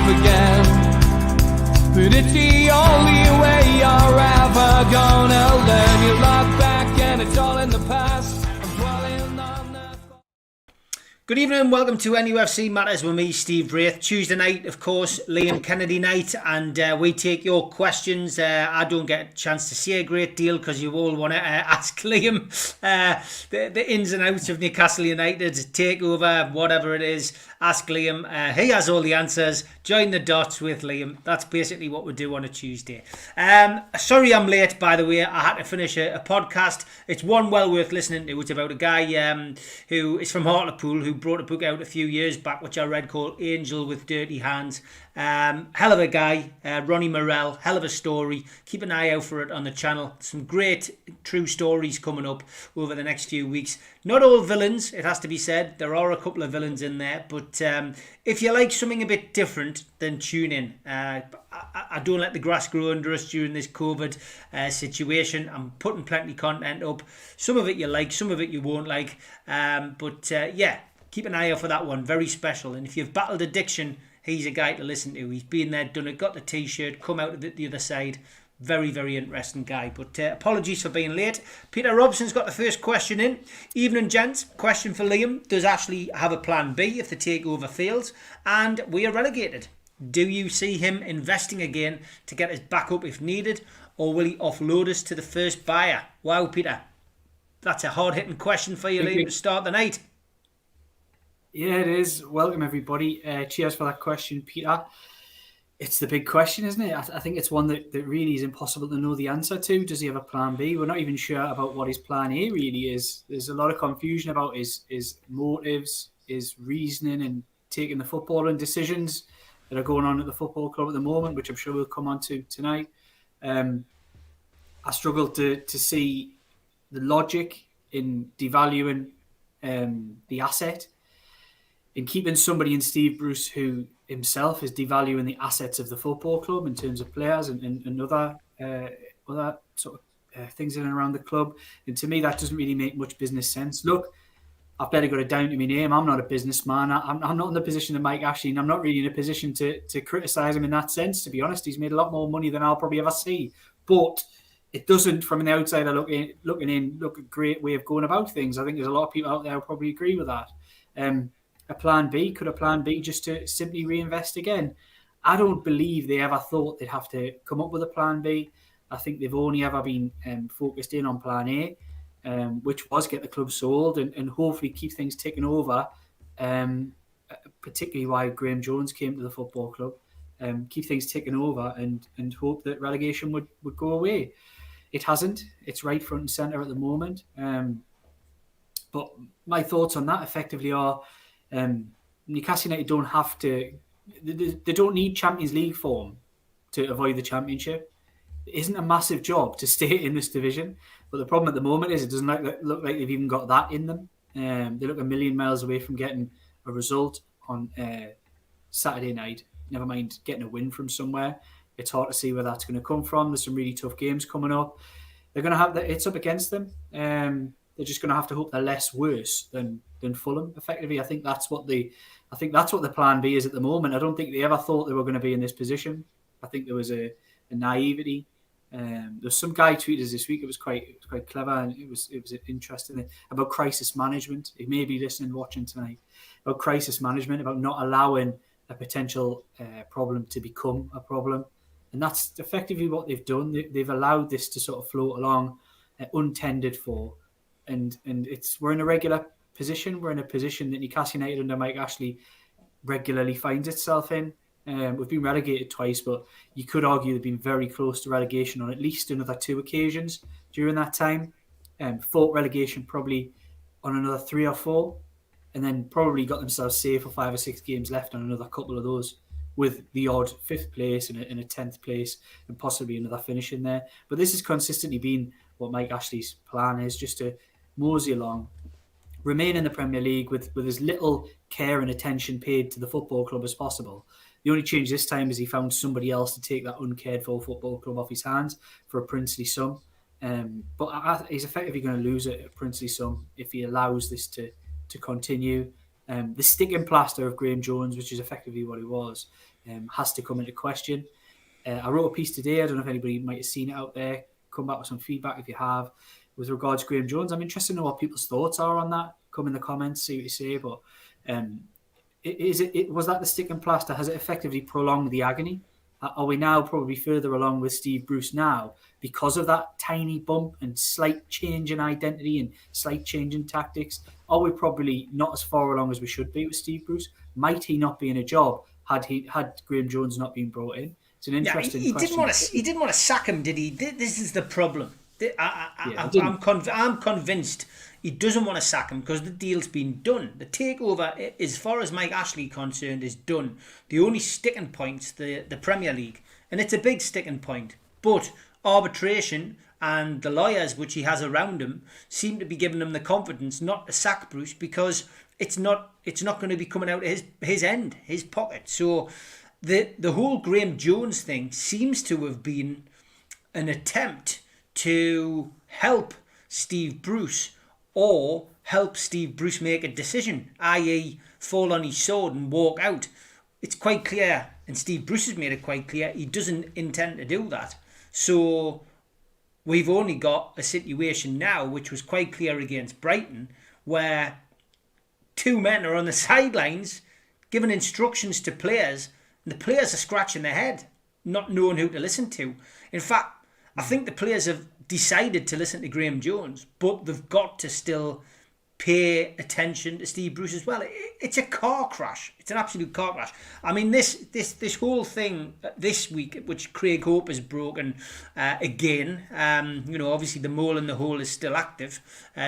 love again. But it's the only way you're ever gonna learn. You look back and it's all in the past. I'm dwelling on that. Good evening and welcome to NUFC Matters with me, Steve Wraith. Tuesday night, of course, Liam Kennedy night, and we take your questions. I don't get a chance to say a great deal because you all want to ask Liam the ins and outs of Newcastle United, takeover, whatever it is. Ask Liam. He has all the answers. Join the dots with Liam. That's basically what we do on a Tuesday. Sorry I'm late, by the way. I had to finish a podcast. It's one well worth listening to. It's about a guy who is from Hartlepool who brought a book out a few years back, which I read, called Angel with Dirty Hands. Hell of a guy, Ronnie Morell. Hell of a story. Keep an eye out for it on the channel. Some great true stories coming up over the next few weeks. Not all villains, it has to be said. There are a couple of villains in there, but if you like something a bit different, then tune in. I don't let the grass grow under us during this COVID situation. I'm putting plenty of content up. Some of it you like, some of it you won't like. Yeah, keep an eye out for that one. Very special. And if you've battled addiction, he's a guy to listen to. He's been there, done it, got the t-shirt, come out of the other side. Very, very interesting guy. But apologies for being late. Peter Robson's got the first question in. Evening, gents. Question for Liam. Does Ashley have a plan B if the takeover fails and we are relegated? Do you see him investing again to get us back up if needed, or will he offload us to the first buyer? Wow, Peter. That's a hard-hitting question for you, Liam, to start the night. Yeah, it is. Welcome, everybody. Cheers for that question, Peter. It's the big question, isn't it? I think it's one that really is impossible to know the answer to. Does he have a plan B? We're not even sure about what his plan A really is. There's a lot of confusion about his motives, his reasoning, and taking the footballing decisions that are going on at the football club at the moment, which I'm sure we'll come on to tonight. I struggle to see the logic in devaluing the asset, in keeping somebody in Steve Bruce who himself is devaluing the assets of the football club in terms of players and other sort of things in and around the club. And to me, that doesn't really make much business sense. Look, I've better got it down to my name. I'm not a businessman. I'm not in the position of Mike Ashley, and I'm not really in a position to criticise him in that sense, to be honest. He's made a lot more money than I'll probably ever see. But it doesn't, from an outsider looking in, look a great way of going about things. I think there's a lot of people out there who probably agree with that. A plan B, could a plan B just to simply reinvest again? I don't believe they ever thought they'd have to come up with a plan B. I think they've only ever been focused in on plan A, which was get the club sold and hopefully keep things ticking over, particularly why Graham Jones came to the football club, keep things ticking over and hope that relegation would go away. It hasn't. It's right front and centre at the moment. But my thoughts on that effectively are, Newcastle United don't have to. They don't need Champions League form to avoid the Championship. It isn't a massive job to stay in this division. But the problem at the moment is it doesn't look like they've even got that in them. They look a million miles away from getting a result on Saturday night. Never mind getting a win from somewhere. It's hard to see where that's going to come from. There's some really tough games coming up. They're going to have it's up against them. They're just going to have to hope they're less worse than Fulham. Effectively, I think that's what the plan B is at the moment. I don't think they ever thought they were going to be in this position. I think there was a naivety. There's some guy tweeted us this week. It was quite clever, and it was interesting about crisis management. He may be listening, watching tonight, about crisis management, about not allowing a potential problem to become a problem, and that's effectively what they've done. They've allowed this to sort of float along, untended for. And we're in a regular position. We're in a position that Newcastle United under Mike Ashley regularly finds itself in. We've been relegated twice, but you could argue they've been very close to relegation on at least another 2 occasions during that time. Fought relegation probably on another 3 or 4, and then probably got themselves safe for 5 or 6 games left on another couple of those, with the odd 5th place and a 10th place and possibly another finish in there. But this has consistently been what Mike Ashley's plan is, just to mosey along, remain in the Premier League with as little care and attention paid to the football club as possible. The only change this time is he found somebody else to take that uncared for football club off his hands for a princely sum. But he's effectively going to lose a princely sum if he allows this to continue. The sticking plaster of Graham Jones, which is effectively what he was, has to come into question. I wrote a piece today. I don't know if anybody might have seen it out there. Come back with some feedback if you have. With regards to Graham Jones, I'm interested to know what people's thoughts are on that. Come in the comments, see what you say. But was that the stick and plaster? Has it effectively prolonged the agony? Are we now probably further along with Steve Bruce now because of that tiny bump and slight change in identity and slight change in tactics? Are we probably not as far along as we should be with Steve Bruce? Might he not be in a job had Graham Jones not been brought in? It's an interesting question. He didn't want to sack him, did he? This is the problem. I'm convinced he doesn't want to sack him because the deal's been done. The takeover, as far as Mike Ashley concerned, is done. The only sticking point's the Premier League, and it's a big sticking point. But arbitration and the lawyers which he has around him seem to be giving him the confidence not to sack Bruce because it's not going to be coming out of his pocket. So the whole Graham Jones thing seems to have been an attempt to help Steve Bruce or help Steve Bruce make a decision, i.e. fall on his sword and walk out. It's quite clear, and Steve Bruce has made it quite clear, he doesn't intend to do that. So we've only got a situation now, which was quite clear against Brighton, where two men are on the sidelines giving instructions to players, and the players are scratching their head, not knowing who to listen to. In fact, I think the players have decided to listen to Graham Jones, but they've got to still pay attention to Steve Bruce as well. It's a car crash. It's an absolute car crash. I mean, this whole thing this week, which Craig Hope has broken again. Obviously the mole in the hole is still active,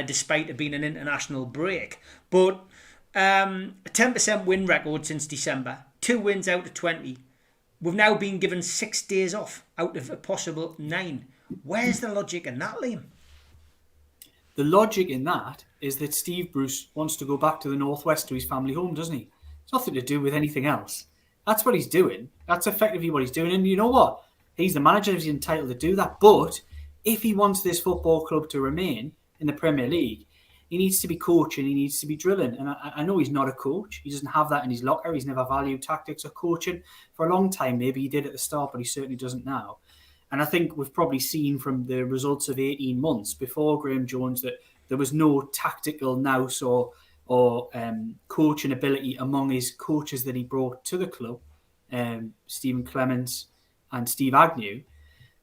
despite it being an international break. But a 10% win record since December. 2 wins out of 20. We've now been given 6 days off out of a possible 9. Where's the logic in that, Liam? The logic in that is that Steve Bruce wants to go back to the northwest to his family home, doesn't he? It's nothing to do with anything else. That's what he's doing. That's effectively what he's doing. And you know what? He's the manager. He's entitled to do that. But if he wants this football club to remain in the Premier League, he needs to be coaching. He needs to be drilling. And I know he's not a coach. He doesn't have that in his locker. He's never valued tactics or coaching for a long time. Maybe he did at the start, but he certainly doesn't now. And I think we've probably seen from the results of 18 months before Graham Jones that there was no tactical nous or coaching ability among his coaches that he brought to the club, Stephen Clements and Steve Agnew.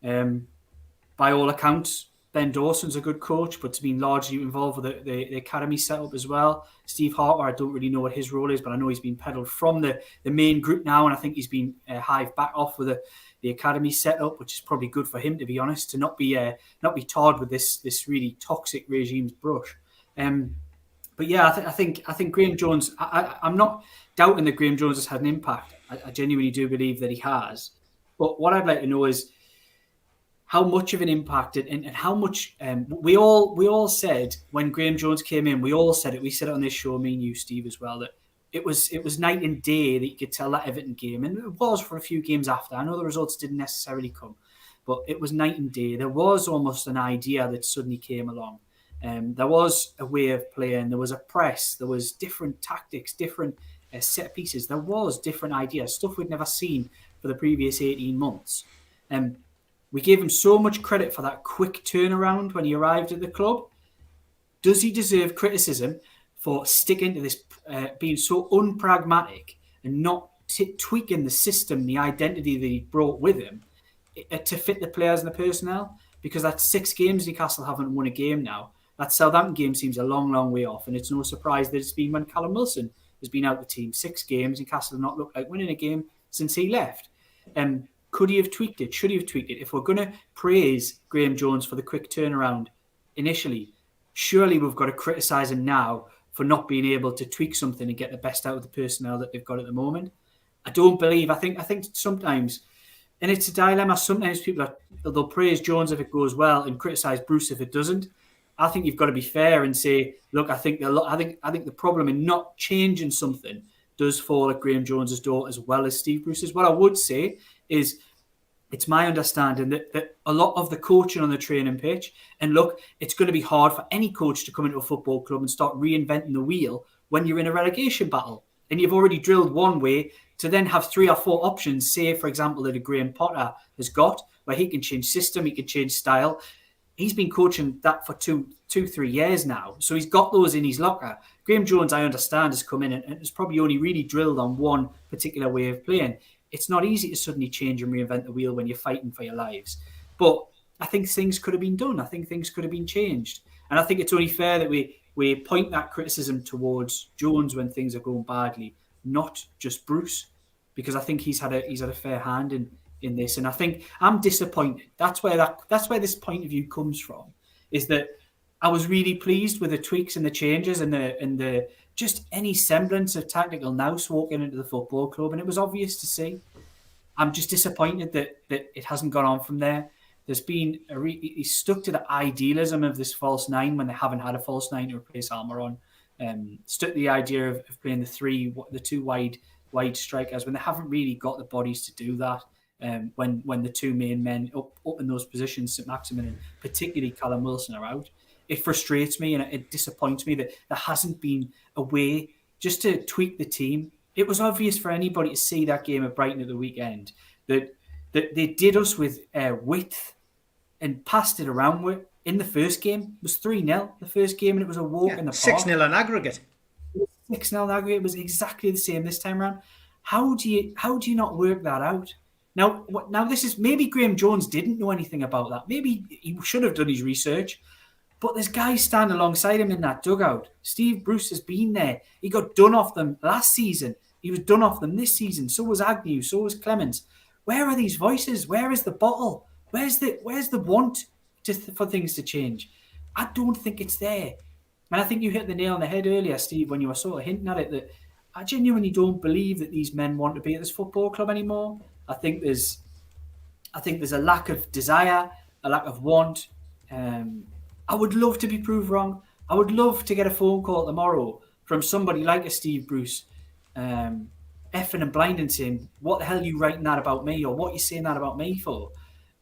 By all accounts, Ben Dawson's a good coach, but has been largely involved with the academy setup as well. Steve Harper, I don't really know what his role is, but I know he's been peddled from the main group now, and I think he's been hived back off with the academy setup, which is probably good for him, to be honest, to not be tarred with this really toxic regime's brush. But yeah, I think Graham Jones. I'm not doubting that Graham Jones has had an impact. I genuinely do believe that he has. But what I'd like to know is how much of an impact and how much we all said when Graham Jones came in. We all said it. We said it on this show, me and you, Steve, as well, that it was night and day that you could tell that Everton game, and it was for a few games after. I know the results didn't necessarily come, but it was night and day. There was almost an idea that suddenly came along. There was a way of playing. There was a press. There was different tactics, different set pieces. There was different ideas, stuff we'd never seen for the previous 18 months. We gave him so much credit for that quick turnaround when he arrived at the club. Does he deserve criticism for sticking to this, being so unpragmatic and not tweaking the system, the identity that he brought with him to fit the players and the personnel? Because that's 6 games Newcastle haven't won a game now. That Southampton game seems a long, long way off, and it's no surprise that it's been when Callum Wilson has been out the team. 6 games, Newcastle have not looked like winning a game since he left. Could he have tweaked it? Should he have tweaked it? If we're going to praise Graham Jones for the quick turnaround initially, surely we've got to criticise him now for not being able to tweak something and get the best out of the personnel that they've got at the moment. I think sometimes, and it's a dilemma, sometimes they'll praise Jones if it goes well and criticise Bruce if it doesn't. I think you've got to be fair and say, look, I think the problem in not changing something does fall at Graham Jones's door as well as Steve Bruce's. What I would say is, it's my understanding that a lot of the coaching on the training pitch, and look, it's going to be hard for any coach to come into a football club and start reinventing the wheel when you're in a relegation battle and you've already drilled one way to then have 3 or 4 options, say, for example, that a Graham Potter has got, where he can change system, he can change style. He's been coaching that for 3 years now. So he's got those in his locker. Graham Jones, I understand, has come in and has probably only really drilled on one particular way of playing. It's not easy to suddenly change and reinvent the wheel when you're fighting for your lives. But I think things could have been done. I think things could have been changed. And I think it's only fair that we point that criticism towards Jones when things are going badly, not just Bruce, because I think he's had a fair hand in this. And I think I'm disappointed. That's where this point of view comes from, is that I was really pleased with the tweaks and the changes and the just any semblance of tactical nous walking into the football club, and it was obvious to see. I'm just disappointed that it hasn't gone on from there. There's been he's stuck to the idealism of this false nine when they haven't had a false nine to replace Almiron. Stuck to the idea of playing the two wide strikers when they haven't really got the bodies to do that. When the two main men up in those positions, St Maximin and particularly Callum Wilson, are out. It frustrates me and it disappoints me that there hasn't been a way just to tweak the team. It was obvious for anybody to see that game at Brighton at the weekend that they did us with width and passed it around. In the first game, it was 3-0 the first game, and it was a walk in the park. 6-0 on aggregate. 6-0 on aggregate was exactly the same this time around. How do you not work that out? Now this is maybe Graham Jones didn't know anything about that. Maybe he should have done his research. But there's guys standing alongside him in that dugout. Steve Bruce has been there. He got done off them last season. He was done off them this season. So was Agnew. So was Clemens. Where are these voices? Where is the bottle? Where's the want for things to change? I don't think it's there. And I think you hit the nail on the head earlier, Steve, when you were sort of hinting at it, that I genuinely don't believe that these men want to be at this football club anymore. I think there's a lack of desire, a lack of want. I would love to be proved wrong. I would love to get a phone call tomorrow from somebody like a Steve Bruce, effing and blinding, saying, "What the hell are you writing that about me?" or "What are you saying that about me for?"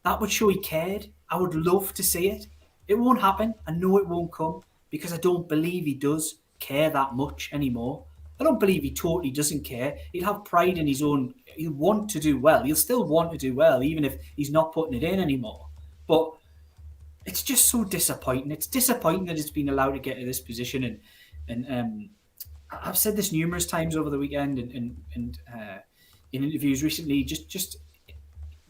That would show he cared. I would love to see it. It won't happen. I know it won't come because I don't believe he does care that much anymore. I don't believe he totally doesn't care. He'll have pride in his own. He'll want to do well. He'll still want to do well, even if he's not putting it in anymore. But it's just so disappointing. It's disappointing that it's been allowed to get to this position. And I've said this numerous times over the weekend and in interviews recently. Just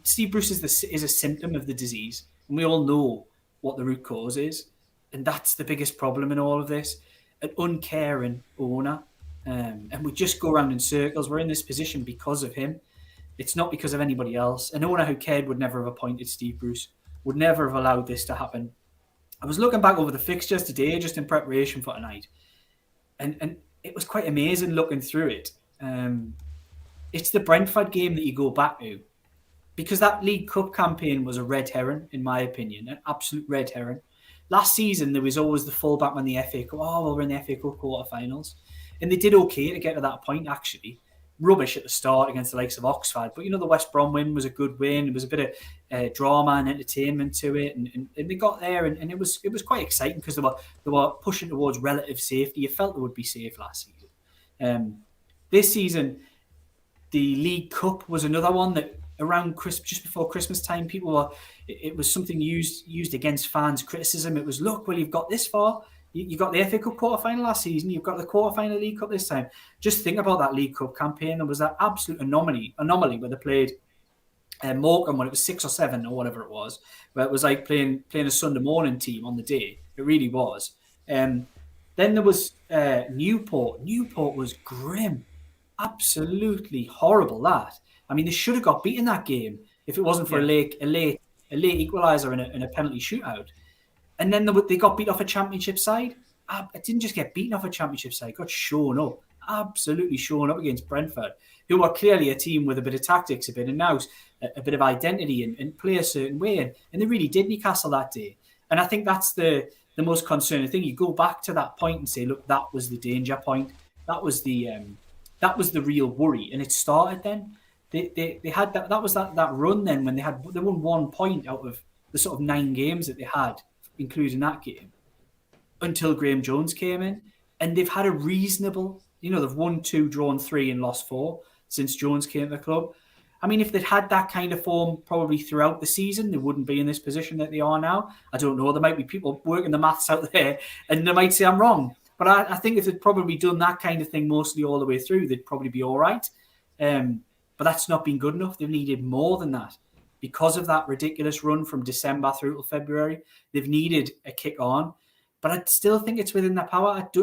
Steve Bruce is a symptom of the disease, and we all know what the root cause is, and that's the biggest problem in all of this: an uncaring owner. And we just go around in circles. We're in this position because of him. It's not because of anybody else. An owner who cared would never have appointed Steve Bruce, would never have allowed this to happen. I was looking back over the fixtures today just in preparation for tonight, and it was quite amazing looking through it. It's the Brentford game that you go back to, because that League Cup campaign was a red herring, in my opinion, an absolute red herring. Last season, there was always the fallback when the FA Cup, we're in the FA Cup quarterfinals. And they did okay to get to that point, actually. Rubbish at the start against the likes of Oxford. But, the West Brom win was a good win. There was a bit of drama and entertainment to it. And they got there, and it was quite exciting because they were pushing towards relative safety. You felt they would be safe last season. This season, the League Cup was another one that around just before Christmas time, it was something used against fans' criticism. It was, look, well, you've got this far. You got the FA Cup quarter-final last season. You've got the quarter-final League Cup this time. Just think about that League Cup campaign. There was that absolute anomaly where they played Morecambe when it was 6 or 7 or whatever it was, where it was like playing a Sunday morning team on the day. It really was. Then there was Newport. Newport was grim. Absolutely horrible, that. I mean, they should have got beaten that game if it wasn't for a late equaliser and a penalty shootout. And then they got beat off a championship side. It didn't just get beaten off a championship side. It got shown up. Absolutely shown up against Brentford, who are clearly a team with a bit of tactics, a bit of nous, a bit of identity and play a certain way. And they really did Newcastle that day. And I think that's the most concerning thing. You go back to that point and say, look, that was the danger point. That was the real worry. And it started then. They had that was that run then when they won 1 point out of the sort of 9 games that they had, including that game, until Graham Jones came in. And they've had a reasonable, they've won 2, drawn 3 and lost 4. since Jones came to the club. I mean, if they'd had that kind of form probably throughout the season, they wouldn't be in this position that they are now. I don't know. There might be people working the maths out there and they might say I'm wrong. But I think if they'd probably done that kind of thing mostly all the way through, they'd probably be all right. But that's not been good enough. They've needed more than that. Because of that ridiculous run from December through till February, they've needed a kick on. But I still think it's within their power. It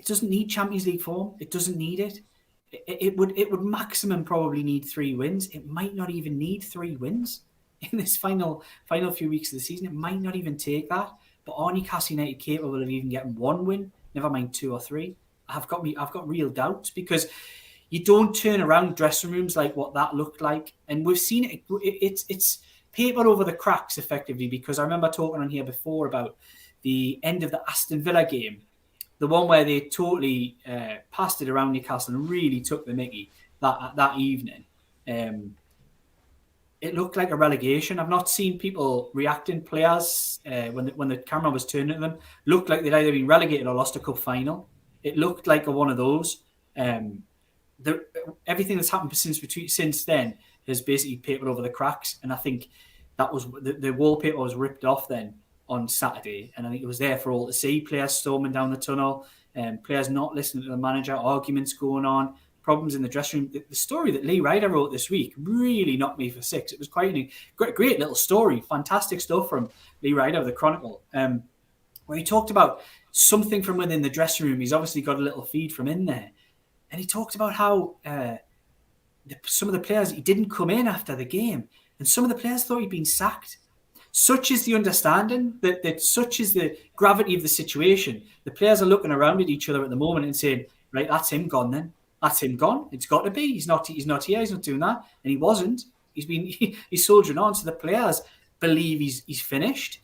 doesn't need Champions League form. It doesn't need it. It would maximum probably need 3 wins. It might not even need 3 wins in this final few weeks of the season. It might not even take that. But are Newcastle United capable of even getting 1 win? Never mind 2 or 3. I've got real doubts because you don't turn around dressing rooms like what that looked like, and we've seen it. It's paper over the cracks effectively, because I remember talking on here before about the end of the Aston Villa game. The one where they totally passed it around Newcastle and really took the mickey that evening. It looked like a relegation. I've not seen people reacting. Players, when the camera was turning to them, looked like they'd either been relegated or lost a cup final. It looked like one of those. Everything that's happened since then has basically papered over the cracks. And I think that was the wallpaper was ripped off then on Saturday, and I think it was there for all to see. Players storming down the tunnel, players not listening to the manager, arguments going on, problems in the dressing room. The story that Lee Ryder wrote this week really knocked me for 6. It was quite a great little story, fantastic stuff from Lee Ryder of the Chronicle, where he talked about something from within the dressing room. He's obviously got a little feed from in there, and he talked about how some of the players, he didn't come in after the game, and some of the players thought he'd been sacked. Such is the understanding, that such is the gravity of the situation. The players are looking around at each other at the moment and saying, right, that's him gone then. That's him gone. It's got to be. He's not here. He's not doing that. And he wasn't. He's soldiering on. So the players believe he's finished.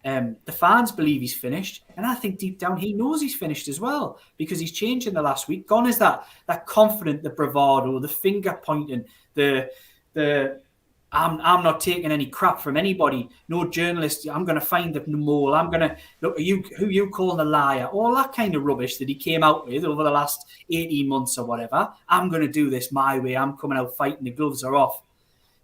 The fans believe he's finished. And I think deep down he knows he's finished as well, because he's changed in the last week. Gone is that confident, the bravado, the finger pointing, the I'm not taking any crap from anybody. No journalist. I'm going to find the mole. I'm going to look. Who you calling a liar? All that kind of rubbish that he came out with over the last 18 months or whatever. I'm going to do this my way. I'm coming out fighting. The gloves are off.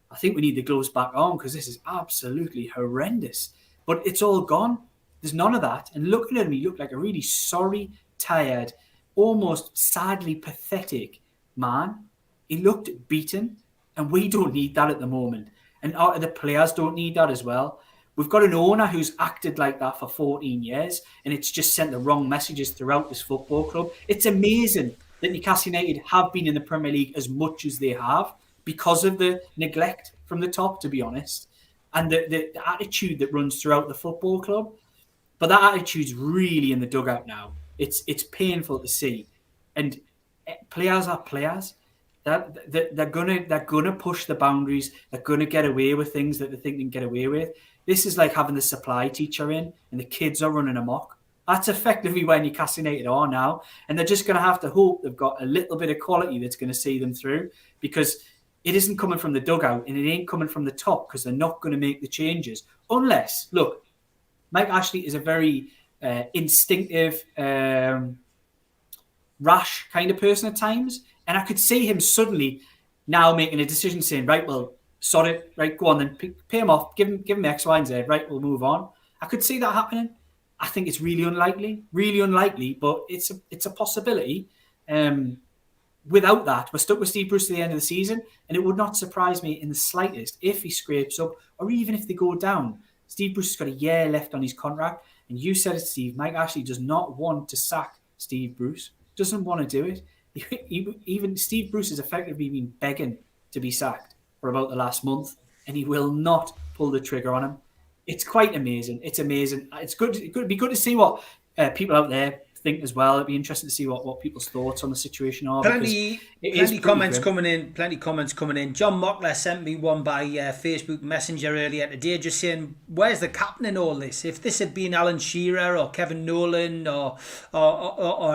I think we need the gloves back on, because this is absolutely horrendous. But it's all gone. There's none of that. And looking at him, he looked like a really sorry, tired, almost sadly pathetic man. He looked beaten. And we don't need that at the moment. And the players don't need that as well. We've got an owner who's acted like that for 14 years, and it's just sent the wrong messages throughout this football club. It's amazing that Newcastle United have been in the Premier League as much as they have because of the neglect from the top, to be honest, and the attitude that runs throughout the football club. But that attitude's really in the dugout now. It's painful to see. And players are players. They're gonna push the boundaries. They're gonna get away with things that they think they can get away with. This is like having the supply teacher in, and the kids are running amok. That's effectively where Newcastle United are now, and they're just gonna have to hope they've got a little bit of quality that's gonna see them through, because it isn't coming from the dugout and it ain't coming from the top, because they're not going to make the changes unless, look, Mike Ashley is a very instinctive, rash kind of person at times. And I could see him suddenly now making a decision saying, right, well, sod it, right, go on then, pay him off, give him X, Y, and Z, right, we'll move on. I could see that happening. I think it's really unlikely, but it's a possibility. Without that, we're stuck with Steve Bruce to the end of the season, and it would not surprise me in the slightest if he scrapes up, or even if they go down. Steve Bruce has got a year left on his contract, and you said it, Steve, Mike Ashley does not want to sack Steve Bruce, doesn't want to do it. Even Steve Bruce has effectively been begging to be sacked for about the last month, and he will not pull the trigger on him. It's quite amazing. It's amazing. It's good. It'd be good to see what people out there think as well. It'd be interesting to see what people's thoughts on the situation are. Plenty comments coming in. John Mockler sent me one by Facebook Messenger earlier today, just saying, where's the captain in all this? If this had been Alan Shearer or Kevin Nolan or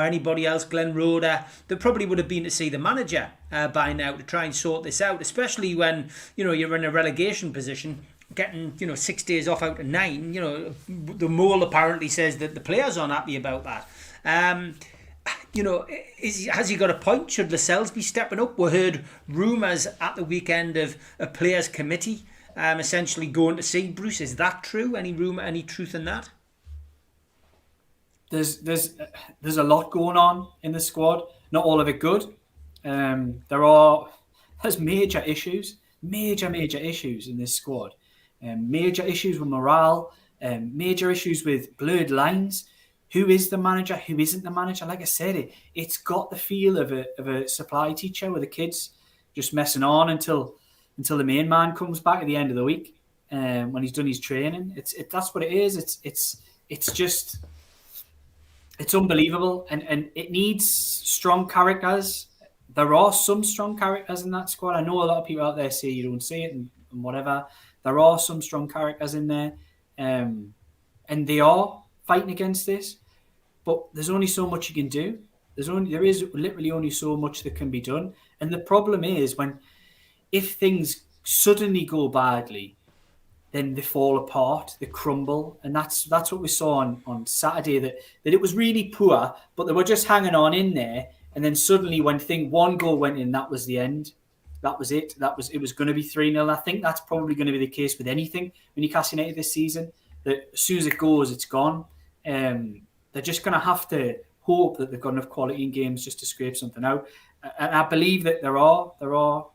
anybody else, Glenn Roeder, they probably would have been to see the manager by now to try and sort this out, especially when you're in a relegation position, getting 6 days off out of 9. The Mole apparently says that the players aren't happy about that. has he got a point? Should Lascelles be stepping up? We heard rumours at the weekend of a players' committee essentially going to see Bruce. Is that true? Any rumour, any truth in that? There's a lot going on in the squad. Not all of it good. There's major issues in this squad. Major issues with morale. Major issues with blurred lines. Who is the manager? Who isn't the manager? Like I said, it's got the feel of a supply teacher with the kids just messing on until the main man comes back at the end of the week when he's done his training. That's what it is. It's unbelievable, and it needs strong characters. There are some strong characters in that squad. I know a lot of people out there say you don't see it and whatever. There are some strong characters in there, and they are fighting against this. But there's only so much you can do. There is literally only so much that can be done. And the problem is if things suddenly go badly, then they fall apart, they crumble. And that's what we saw on Saturday, that it was really poor, but they were just hanging on in there. And then suddenly when one goal went in, that was the end. That was it. It was going to be 3-0. I think that's probably going to be the case with anything when Newcastle United this season, that as soon as it goes, it's gone. They're just going to have to hope that they've got enough quality in games just to scrape something out. And I believe that there are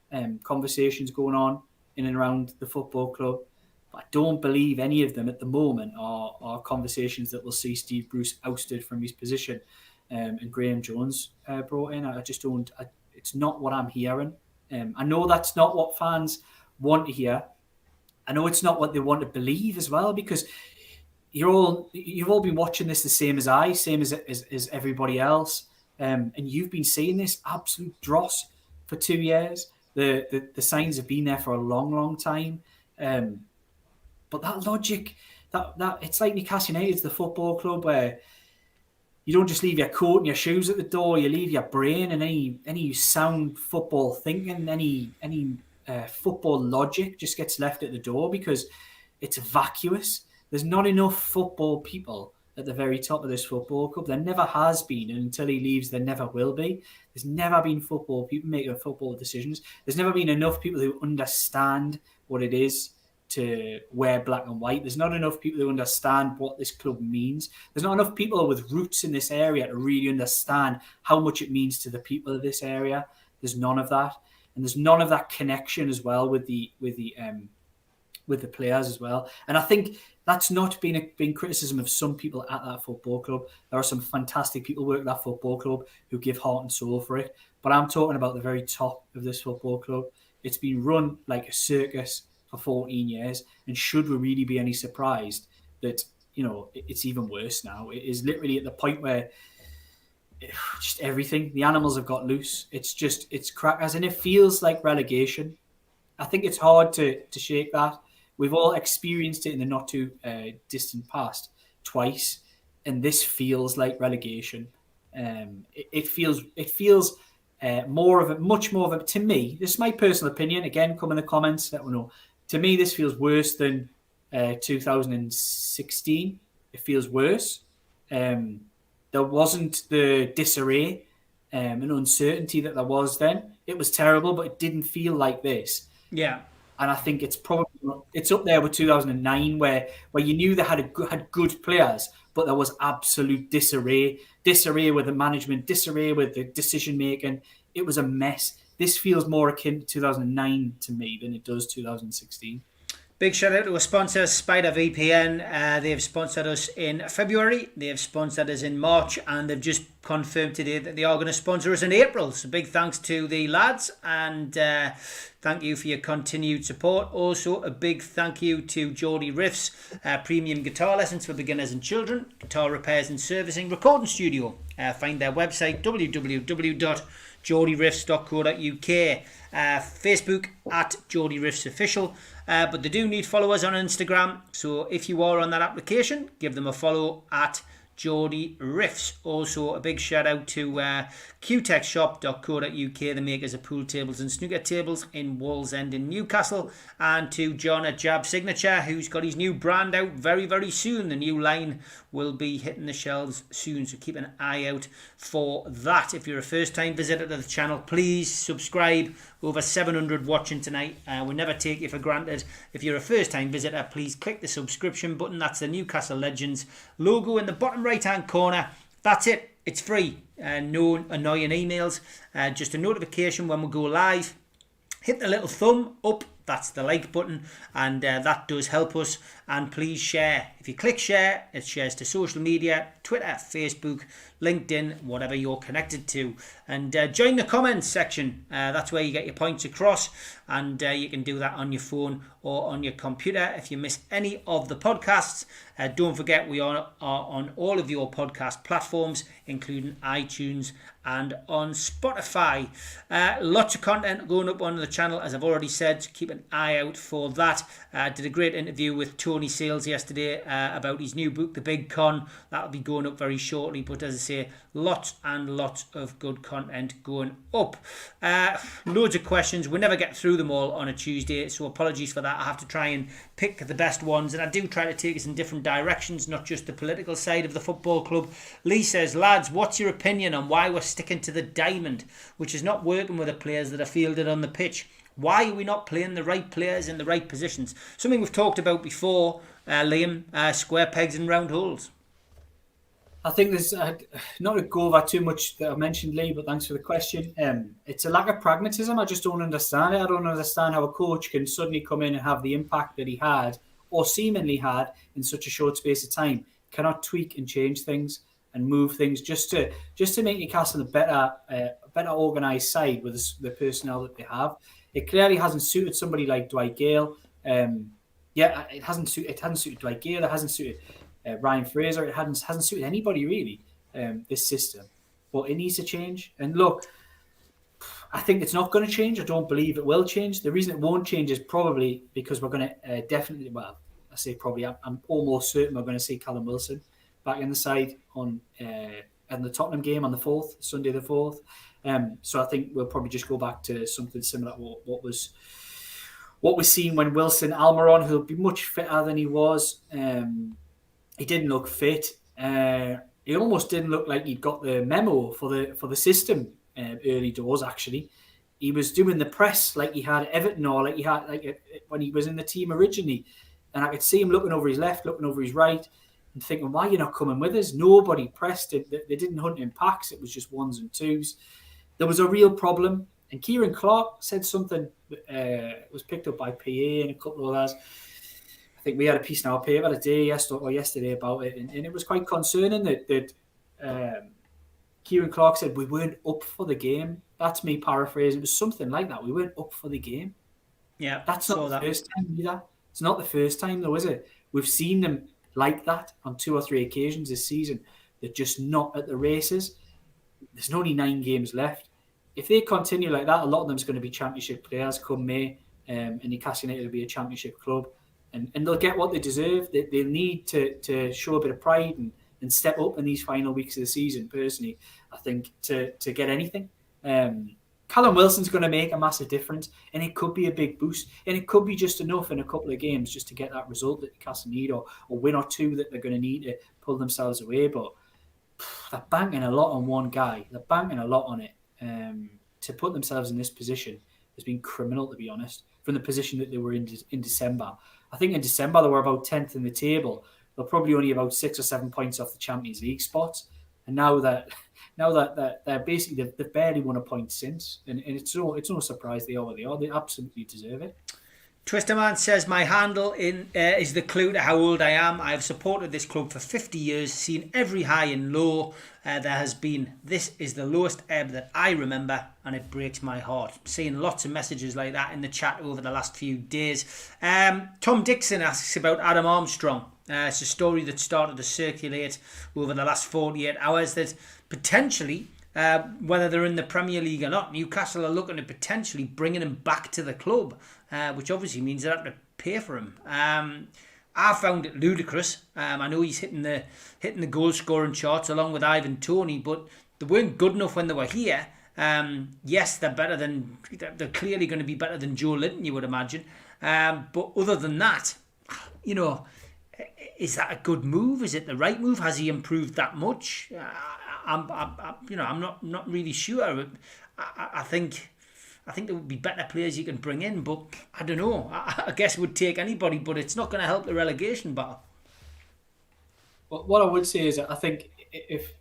conversations going on in and around the football club. But I don't believe any of them at the moment are conversations that will see Steve Bruce ousted from his position and Graham Jones brought in. I just don't. It's not what I'm hearing. I know that's not what fans want to hear. I know it's not what they want to believe as well, because you've all been watching this the same as I, same as everybody else, and you've been seeing this absolute dross for 2 years. The signs have been there for a long time. But that logic, that it's like Newcastle United, the football club, where you don't just leave your coat and your shoes at the door. You leave your brain and any sound football thinking, any football logic just gets left at the door because it's vacuous. There's not enough football people at the very top of this football club. There never has been, and until he leaves, there never will be. There's never been football people making football decisions. There's never been enough people who understand what it is to wear black and white. There's not enough people who understand what this club means. There's not enough people with roots in this area to really understand how much it means to the people of this area. There's none of that, and there's none of that connection as well with the players as well. And I think that's not been criticism of some people at that football club. There are some fantastic people who work at that football club who give heart and soul for it. But I'm talking about the very top of this football club. It's been run like a circus for 14 years. And should we really be any surprised that, it's even worse now? It is literally at the point where just everything, the animals have got loose. It's crackers, and it feels like relegation. I think it's hard to shake that. We've all experienced it in the not too distant past twice, and this feels like relegation. It feels much more of a. To me, this is my personal opinion. Again, come in the comments. Let me know. To me, this feels worse than 2016. It feels worse. There wasn't the disarray and uncertainty that there was then. It was terrible, but it didn't feel like this. Yeah. And I think it's up there with 2009, where you knew they had good players, but there was absolute disarray with the management, disarray with the decision making. It was a mess. This feels more akin to 2009 to me than it does 2016. Big shout out to our sponsor, Spider VPN. They've sponsored us in February, they've sponsored us in March, and they've just confirmed today that they are going to sponsor us in April. So big thanks to the lads, and thank you for your continued support. Also, a big thank you to Geordie Riffs, premium guitar lessons for beginners and children, guitar repairs and servicing, recording studio. Find their website, www.geordieriffs.co.uk. Facebook at Geordie Riffs Official. But they do need followers on Instagram. So if you are on that application, give them a follow at Geordie Riffs. Also, a big shout out to qtechshop.co.uk, the makers of pool tables and snooker tables in Wallsend in Newcastle, and to John at Jab Signature, who's got his new brand out very, very soon. The new line will be hitting the shelves soon, so keep an eye out for that. If you're a first time visitor to the channel, please subscribe. Over 700 watching tonight. We never take you for granted. If you're a first time visitor, please click the subscription button. That's the Newcastle Legends logo in the bottom right hand corner. That's it. It's free. No annoying emails. Just a notification when we go live. Hit the little thumb up. That's the like button, and that does help us. And please share. If you click share, it shares to social media, Twitter, Facebook, LinkedIn, whatever you're connected to. And join the comments section. That's where you get your points across, and you can do that on your phone or on your computer. If you miss any of the podcasts, don't forget we are on all of your podcast platforms, including iTunes and on Spotify. Lots of content going up on the channel, as I've already said, so keep an eye out for that. Did a great interview with Tony Sales yesterday about his new book, The Big Con. That'll be going up very shortly, but as I say, lots and lots of good content going up. Loads of questions. We never get through them all on a Tuesday, so apologies for that. I have to try and pick the best ones, and I do try to take us in different directions, not just the political side of the football club. Lee says, lads, what's your opinion on why we're sticking to the diamond, which is not working with the players that are fielded on the pitch? Why are we not playing the right players in the right positions? Something we've talked about before, Liam, square pegs and round holes. I think there's, not to go over too much that I mentioned, Lee, but thanks for the question. It's a lack of pragmatism. I just don't understand it. I don't understand how a coach can suddenly come in and have the impact that he had, or seemingly had, in such a short space of time. Cannot tweak and change things and move things just to make Newcastle a better organised side with the personnel that they have. It clearly hasn't suited somebody like Dwight Gale. It hasn't suited Dwight Gale. It hasn't suited Ryan Fraser. It hasn't suited anybody really. This system, but it needs to change. And look, I think it's not going to change. I don't believe it will change. The reason it won't change is probably because we're going to definitely. Well, I say probably. I'm almost certain we're going to see Callum Wilson back in the side on the Tottenham game on the 4th, Sunday the 4th. So I think we'll probably just go back to something similar to what we've seen when Wilson Almiron, who'll be much fitter than he was. He didn't look fit. He almost didn't look like he'd got the memo for the system early doors. Actually, he was doing the press like he had Everton, or like he had when he was in the team originally. And I could see him looking over his left, looking over his right, and thinking, why are you not coming with us? Nobody pressed it. They didn't hunt in packs. It was just ones and twos. There was a real problem. And Kieran Clark said something that was picked up by PA and a couple of others. I think we had a piece in our paper yesterday about it. And it was quite concerning that Kieran Clark said we weren't up for the game. That's me paraphrasing. It was something like that. We weren't up for the game. Yeah, that's not the first time either. It's not the first time though, is it? We've seen them like that on 2 or 3 occasions this season. They're just not at the races. There's only 9 games left. If they continue like that, a lot of them's going to be championship players come May, and Newcastle United will be a championship club, and they'll get what they deserve. They'll need to show a bit of pride and step up in these final weeks of the season. Personally, I think to get anything. Callum Wilson's going to make a massive difference, and it could be a big boost, and it could be just enough in a couple of games just to get that result that Newcastle need, or win or two that they're going to need to pull themselves away. But they're banking a lot on one guy. They're banking a lot on it. To put themselves in this position has been criminal, to be honest, from the position that they were in December. I think in December they were about 10th in the table. They're probably only about 6 or 7 points off the Champions League spots. And now that they're basically, they've barely won a point since. And it's no surprise they are what they are. They absolutely deserve it. Twisterman says, my handle is the clue to how old I am. I have supported this club for 50 years, seen every high and low there has been. This is the lowest ebb that I remember, and it breaks my heart. Seeing lots of messages like that in the chat over the last few days. Tom Dixon asks about Adam Armstrong. It's a story that started to circulate over the last 48 hours that potentially, whether they're in the Premier League or not, Newcastle are looking at potentially bringing him back to the club, which obviously means they have to pay for him. I found it ludicrous. I know he's hitting the goal scoring charts along with Ivan Toney, but they weren't good enough when they were here. Yes, they're better than they're clearly going to be better than Joe Linton, you would imagine. But other than that, you know, is that a good move? Is it the right move? Has he improved that much? I'm not really sure. I think there would be better players you can bring in, but I don't know. I guess it would take anybody, but it's not going to help the relegation battle. Well, what I would say is that I think if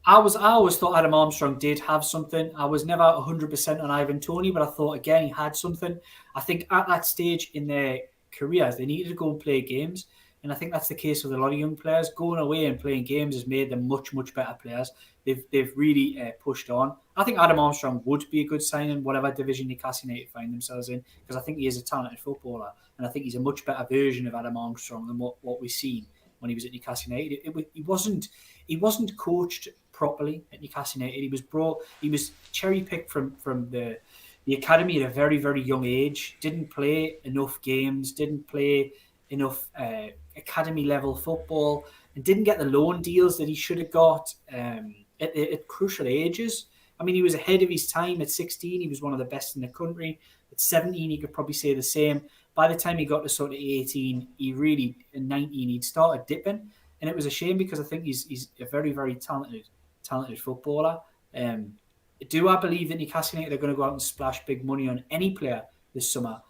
I always thought Adam Armstrong did have something. I was never 100% on Ivan Toney, but I thought again he had something. I think at that stage in their careers, they needed to go and play games. And I think that's the case with a lot of young players. Going away and playing games has made them much, much better players. They've really pushed on. I think Adam Armstrong would be a good signing, whatever division Newcastle United find themselves in, because I think he is a talented footballer. And I think he's a much better version of Adam Armstrong than what we've seen when he was at Newcastle United. He wasn't coached properly at Newcastle United. He was cherry-picked from the academy at a very, very young age. Didn't play enough games, didn't play enough academy level football, and didn't get the loan deals that he should have got at crucial ages. I mean, he was ahead of his time. At 16, he was one of the best in the country. At 17, he could probably say the same. By the time he got to sort of 18, in 19, he'd started dipping. And it was a shame because I think he's a very, very talented footballer. Do I believe that Newcastle United are going to go out and splash big money on any player this summer?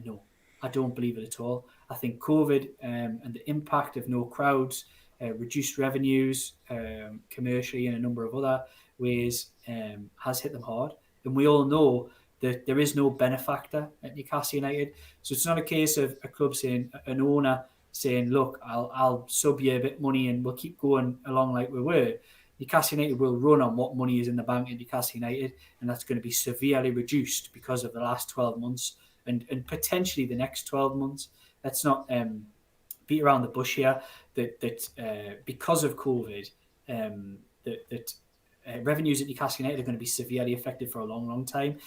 No, I don't believe it at all. I think COVID and the impact of no crowds, reduced revenues commercially and a number of other ways has hit them hard. And we all know that there is no benefactor at Newcastle United. So it's not a case of a club saying, an owner saying, look, I'll sub you a bit of money and we'll keep going along like we were. Newcastle United will run on what money is in the bank at Newcastle United, and that's going to be severely reduced because of the last 12 months and potentially the next 12 months. Let's not beat around the bush here that because of COVID, revenues at Newcastle United are going to be severely affected for a long, long time.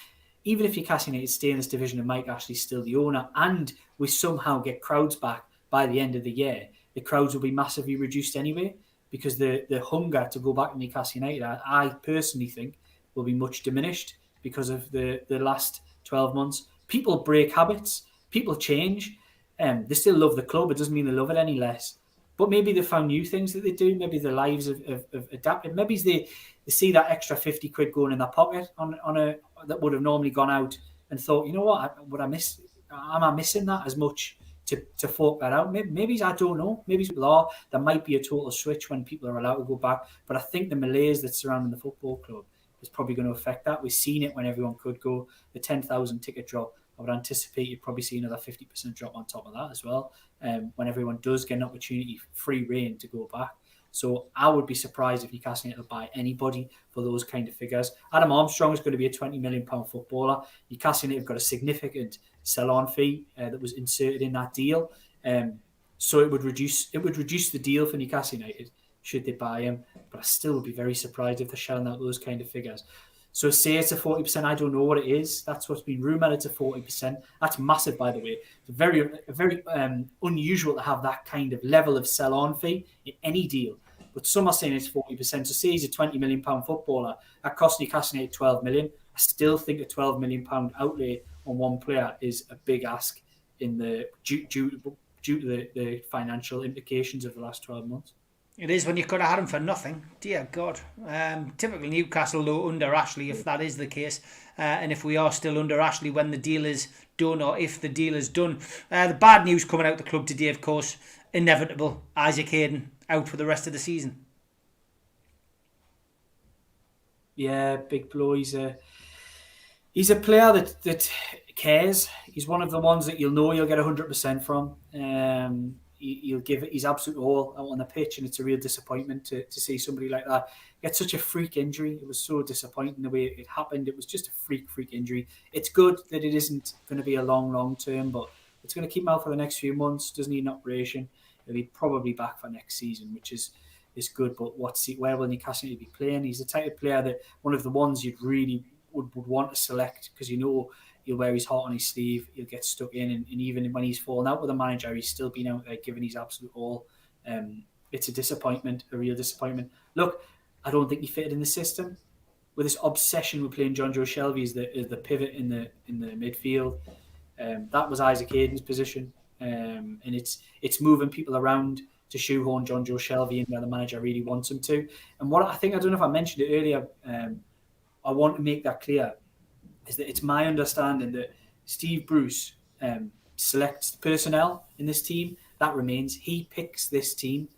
Even if Newcastle United stay in this division and Mike Ashley's still the owner, and we somehow get crowds back by the end of the year, the crowds will be massively reduced anyway, because the hunger to go back to Newcastle United, I personally think, will be much diminished because of the last 12 months. People break habits, people change. They still love the club. It doesn't mean they love it any less. But maybe they found new things that they do. Maybe their lives have adapted. Maybe they see that extra 50 quid going in their pocket on a that would have normally gone out and thought, you know what, am I missing that as much to fork that out? Maybe I don't know. Maybe there might be a total switch when people are allowed to go back. But I think the malaise that's surrounding the football club is probably going to affect that. We've seen it when everyone could go. The 10,000 ticket drop, I would anticipate you'd probably see another 50% drop on top of that as well. When everyone does get an opportunity, free reign to go back. So I would be surprised if Newcastle United will buy anybody for those kind of figures. Adam Armstrong is going to be a £20 million footballer. Newcastle United have got a significant sell-on fee that was inserted in that deal. So it would reduce the deal for Newcastle United should they buy him. But I still would be very surprised if they're shelling out those kind of figures. So say it's a 40%, I don't know what it is. That's what's been rumoured, it's a 40%. That's massive, by the way. It's very unusual to have that kind of level of sell-on fee in any deal. But some are saying it's 40%. So say he's a £20 million footballer. That cost Newcastle United £12 million. I still think a £12 million outlay on one player is a big ask due to the financial implications of the last 12 months. It is when you could have had him for nothing. Dear God. Typically Newcastle though under Ashley, if that is the case, and if we are still under Ashley when the deal is done, or if the deal is done. The bad news coming out of the club today, of course, inevitable. Isaac Hayden out for the rest of the season. Yeah, big blow. He's a player that cares. He's one of the ones that you'll know you'll get 100% from. He'll give it his absolute all out on the pitch, and it's a real disappointment to see somebody like that get such a freak injury. It was so disappointing the way it happened. It was just a freak injury. It's good that it isn't going to be a long term, but it's going to keep him out for the next few months. Doesn't need an operation. He'll be probably back for next season, which is good. But where will Newcastle be playing? He's the type of player that one of the ones you'd really would want to select, because you know he'll wear his heart on his sleeve. He'll get stuck in, and even when he's fallen out with a manager, he's still been out there giving his absolute all. It's a disappointment, a real disappointment. Look, I don't think he fitted in the system. With this obsession with playing Jonjo Shelvey as the pivot in the midfield, that was Isaac Hayden's position, and it's moving people around to shoehorn Jonjo Shelvey in where the manager really wants him to. And what I don't know if I mentioned it earlier, I want to make that clear, is that it's my understanding that Steve Bruce selects the personnel in this team. That remains. He picks this team,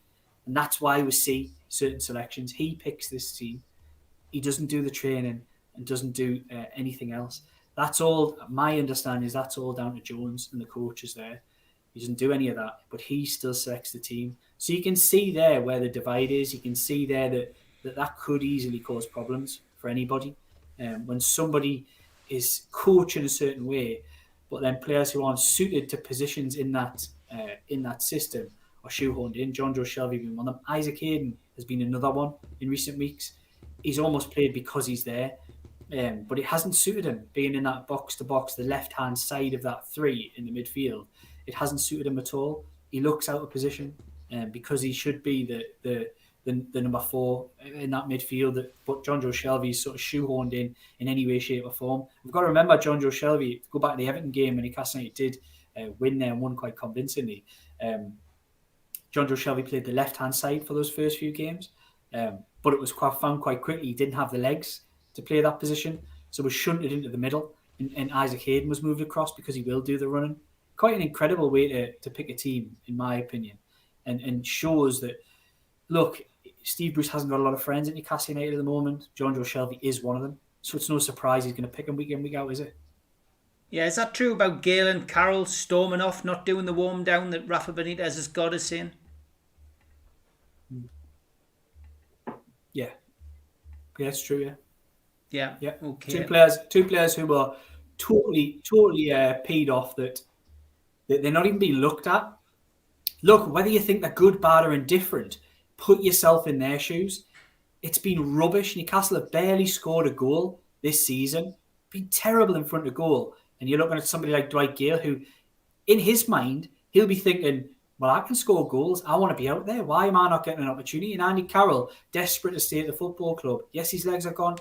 and that's why we see certain selections. He picks this team. He doesn't do the training and doesn't do anything else. That's all. My understanding is that's all down to Jones and the coaches there. He doesn't do any of that, but he still selects the team. So you can see there where the divide is. You can see there that could easily cause problems for anybody. When somebody is coaching a certain way, but then players who aren't suited to positions in that system are shoehorned in. Jonjo Shelvey being one of them. Isaac Hayden has been another one in recent weeks. He's almost played because he's there, but it hasn't suited him being in that box-to-box, the left-hand side of that three in the midfield. It hasn't suited him at all. He looks out of position because he should be the number 4 in that midfield. But Jonjo Shelvey is sort of shoehorned in any way, shape or form. We've got to remember Jonjo Shelvey, go back to the Everton game when Newcastle United did win there and won quite convincingly. Jonjo Shelvey played the left-hand side for those first few games. But it was found quite quickly he didn't have the legs to play that position, so was shunted into the middle, and Isaac Hayden was moved across because he will do the running. Quite an incredible way to pick a team, in my opinion, and shows that, look, Steve Bruce hasn't got a lot of friends at Newcastle United at the moment. Jonjo Shelvey is one of them, so it's no surprise he's going to pick him week in, week out, is it? Yeah, is that true about Galen Carroll storming off, not doing the warm down that Rafa Benitez has got us saying? Yeah, it's true. Yeah. Okay. Two players who were totally peed off that they're not even being looked at. Look, whether you think they're good, bad, or indifferent, put yourself in their shoes. It's been rubbish. Newcastle have barely scored a goal this season. Been terrible in front of goal. And you're looking at somebody like Dwight Gale, who, in his mind, he'll be thinking, well, I can score goals. I want to be out there. Why am I not getting an opportunity? And Andy Carroll, desperate to stay at the football club. Yes, his legs are gone,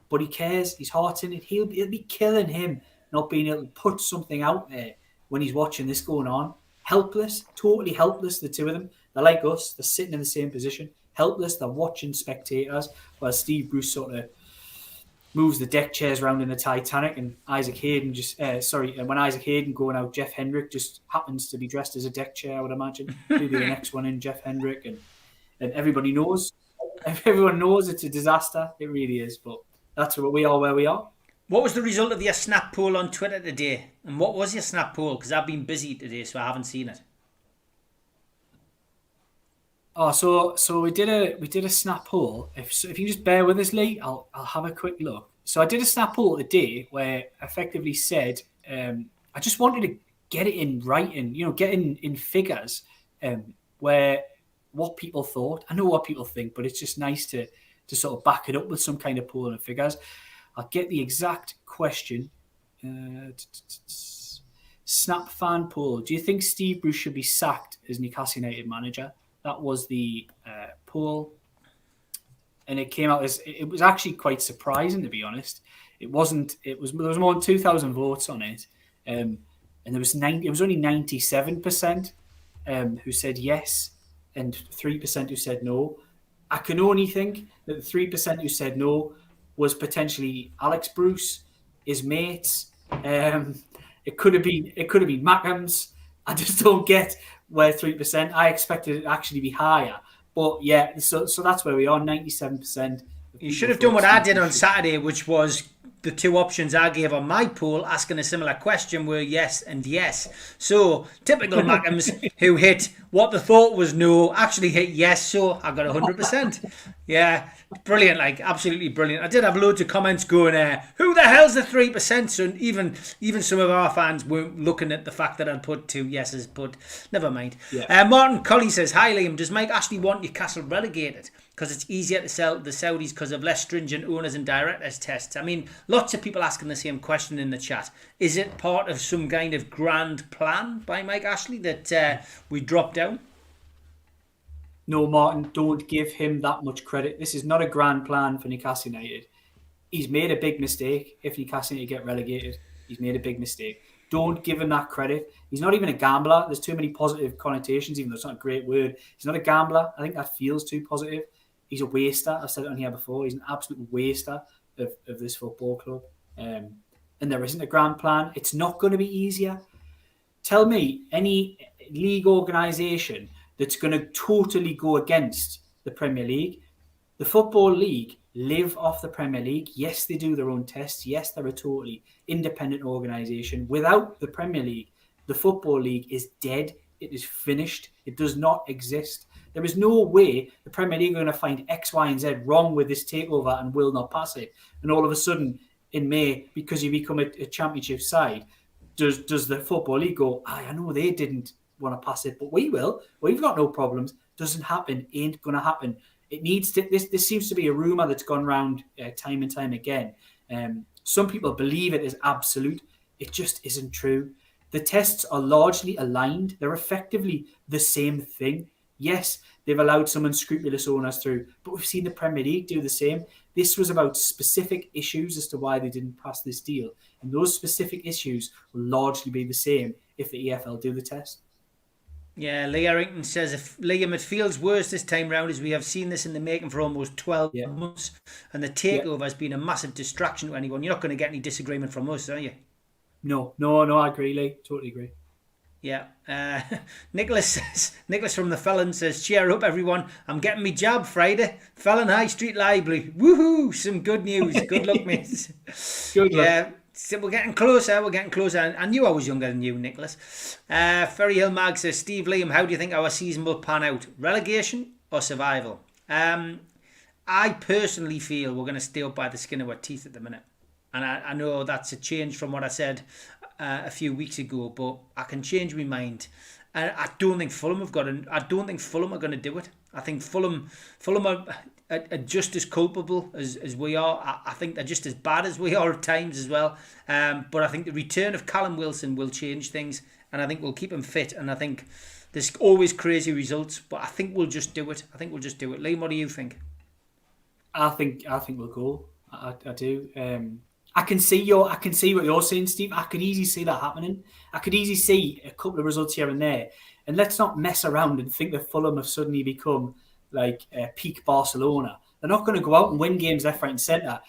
but he cares. His heart's in it. It'll be killing him not being able to put something out there when he's watching this going on. Helpless, totally helpless, the two of them. They're like us. They're sitting in the same position. Helpless. They're watching spectators while Steve Bruce sort of moves the deck chairs around in the Titanic, and Isaac Hayden when Isaac Hayden going out, Jeff Hendrick just happens to be dressed as a deck chair, I would imagine. He'll be the next one in, Jeff Hendrick, and everybody knows. Everyone knows it's a disaster. It really is, but that's where we are. What was the result of your snap poll on Twitter today? And what was your snap poll? Because I've been busy today, so I haven't seen it. Oh, so we did a snap poll. If you just bear with us, Lee, I'll have a quick look. So I did a snap poll today where I effectively said I just wanted to get it in writing, get in figures, where what people thought. I know what people think, but it's just nice to sort of back it up with some kind of poll and figures. I'll get the exact question. Snap fan poll. Do you think Steve Bruce should be sacked as Newcastle United manager? That was the poll, and it came out as it was actually quite surprising, to be honest. There was more than 2,000 votes on it, and there was it was only 97% who said yes, and 3% who said no. I can only think that the 3% who said no was potentially Alex Bruce, his mates. It could have been Mackhams. I just don't get where 3%. I expected it to actually be higher. But yeah, so that's where we are, 97%. You should have done what I did on Saturday, which was the two options I gave on my poll asking a similar question were yes and yes. So typical Mackhams, who hit what the thought was no, actually hit yes, so I got 100%. Yeah, brilliant, absolutely brilliant. I did have loads of comments going, who the hell's the 3%? So even some of our fans weren't looking at the fact that I'd put two yeses, but never mind. Yeah. Martin Colley says, hi Liam, does Mike Ashley want Newcastle relegated? Because it's easier to sell the Saudis because of less stringent owners and directors tests. I mean, lots of people asking the same question in the chat. Is it part of some kind of grand plan by Mike Ashley that we drop down? No, Martin, don't give him that much credit. This is not a grand plan for Newcastle United. He's made a big mistake. If Newcastle United get relegated, he's made a big mistake. Don't give him that credit. He's not even a gambler. There's too many positive connotations, even though it's not a great word. He's not a gambler. I think that feels too positive. He's a waster. I've said it on here before. He's an absolute waster of this football club. And there isn't a grand plan. It's not going to be easier. Tell me any league organisation that's going to totally go against the Premier League. The Football League live off the Premier League. Yes, they do their own tests. Yes, they're a totally independent organisation. Without the Premier League, the Football League is dead. It is finished. It does not exist. There is no way the Premier League are going to find X, Y, and Z wrong with this takeover and will not pass it. And all of a sudden, in May, because you become a championship side, does the Football League go, I know they didn't want to pass it, but we will. We've got no problems. Doesn't happen. Ain't going to happen. It needs to. This seems to be a rumor that's gone around time and time again. Some people believe it is absolute. It just isn't true. The tests are largely aligned. They're effectively the same thing. Yes, they've allowed some unscrupulous owners through, but we've seen the Premier League do the same. This was about specific issues as to why they didn't pass this deal. And those specific issues will largely be the same if the EFL do the test. Yeah, Lee Errington says, if Liam, it feels worse this time round as we have seen this in the making for almost 12 months, and the takeover has been a massive distraction to anyone. You're not going to get any disagreement from us, are you? No, I agree, Lee. Totally agree. Yeah. Nicholas from the Felon says, cheer up, everyone. I'm getting me jab Friday. Felon High Street Library. Woohoo! Some good news. Good luck, mate. Good luck. Yeah. So we're getting closer. I knew I was younger than you, Nicholas. Ferry Hill Mag says, Steve, Liam, how do you think our season will pan out? Relegation or survival? I personally feel we're going to stay up by the skin of our teeth at the minute. And I know that's a change from what I said a few weeks ago, but I can change my mind. And I don't think Fulham are going to do it. I think Fulham are just as culpable as we are. I think they're just as bad as we are at times as well. But I think the return of Callum Wilson will change things, and I think we'll keep him fit. And I think there's always crazy results, but I think we'll just do it. Liam, what do you think? I think we'll go. I do. I can see what you're saying, Steve. I could easily see that happening. I could easily see a couple of results here and there. And let's not mess around and think that Fulham have suddenly become like peak Barcelona. They're not going to go out and win games left, right, and centre.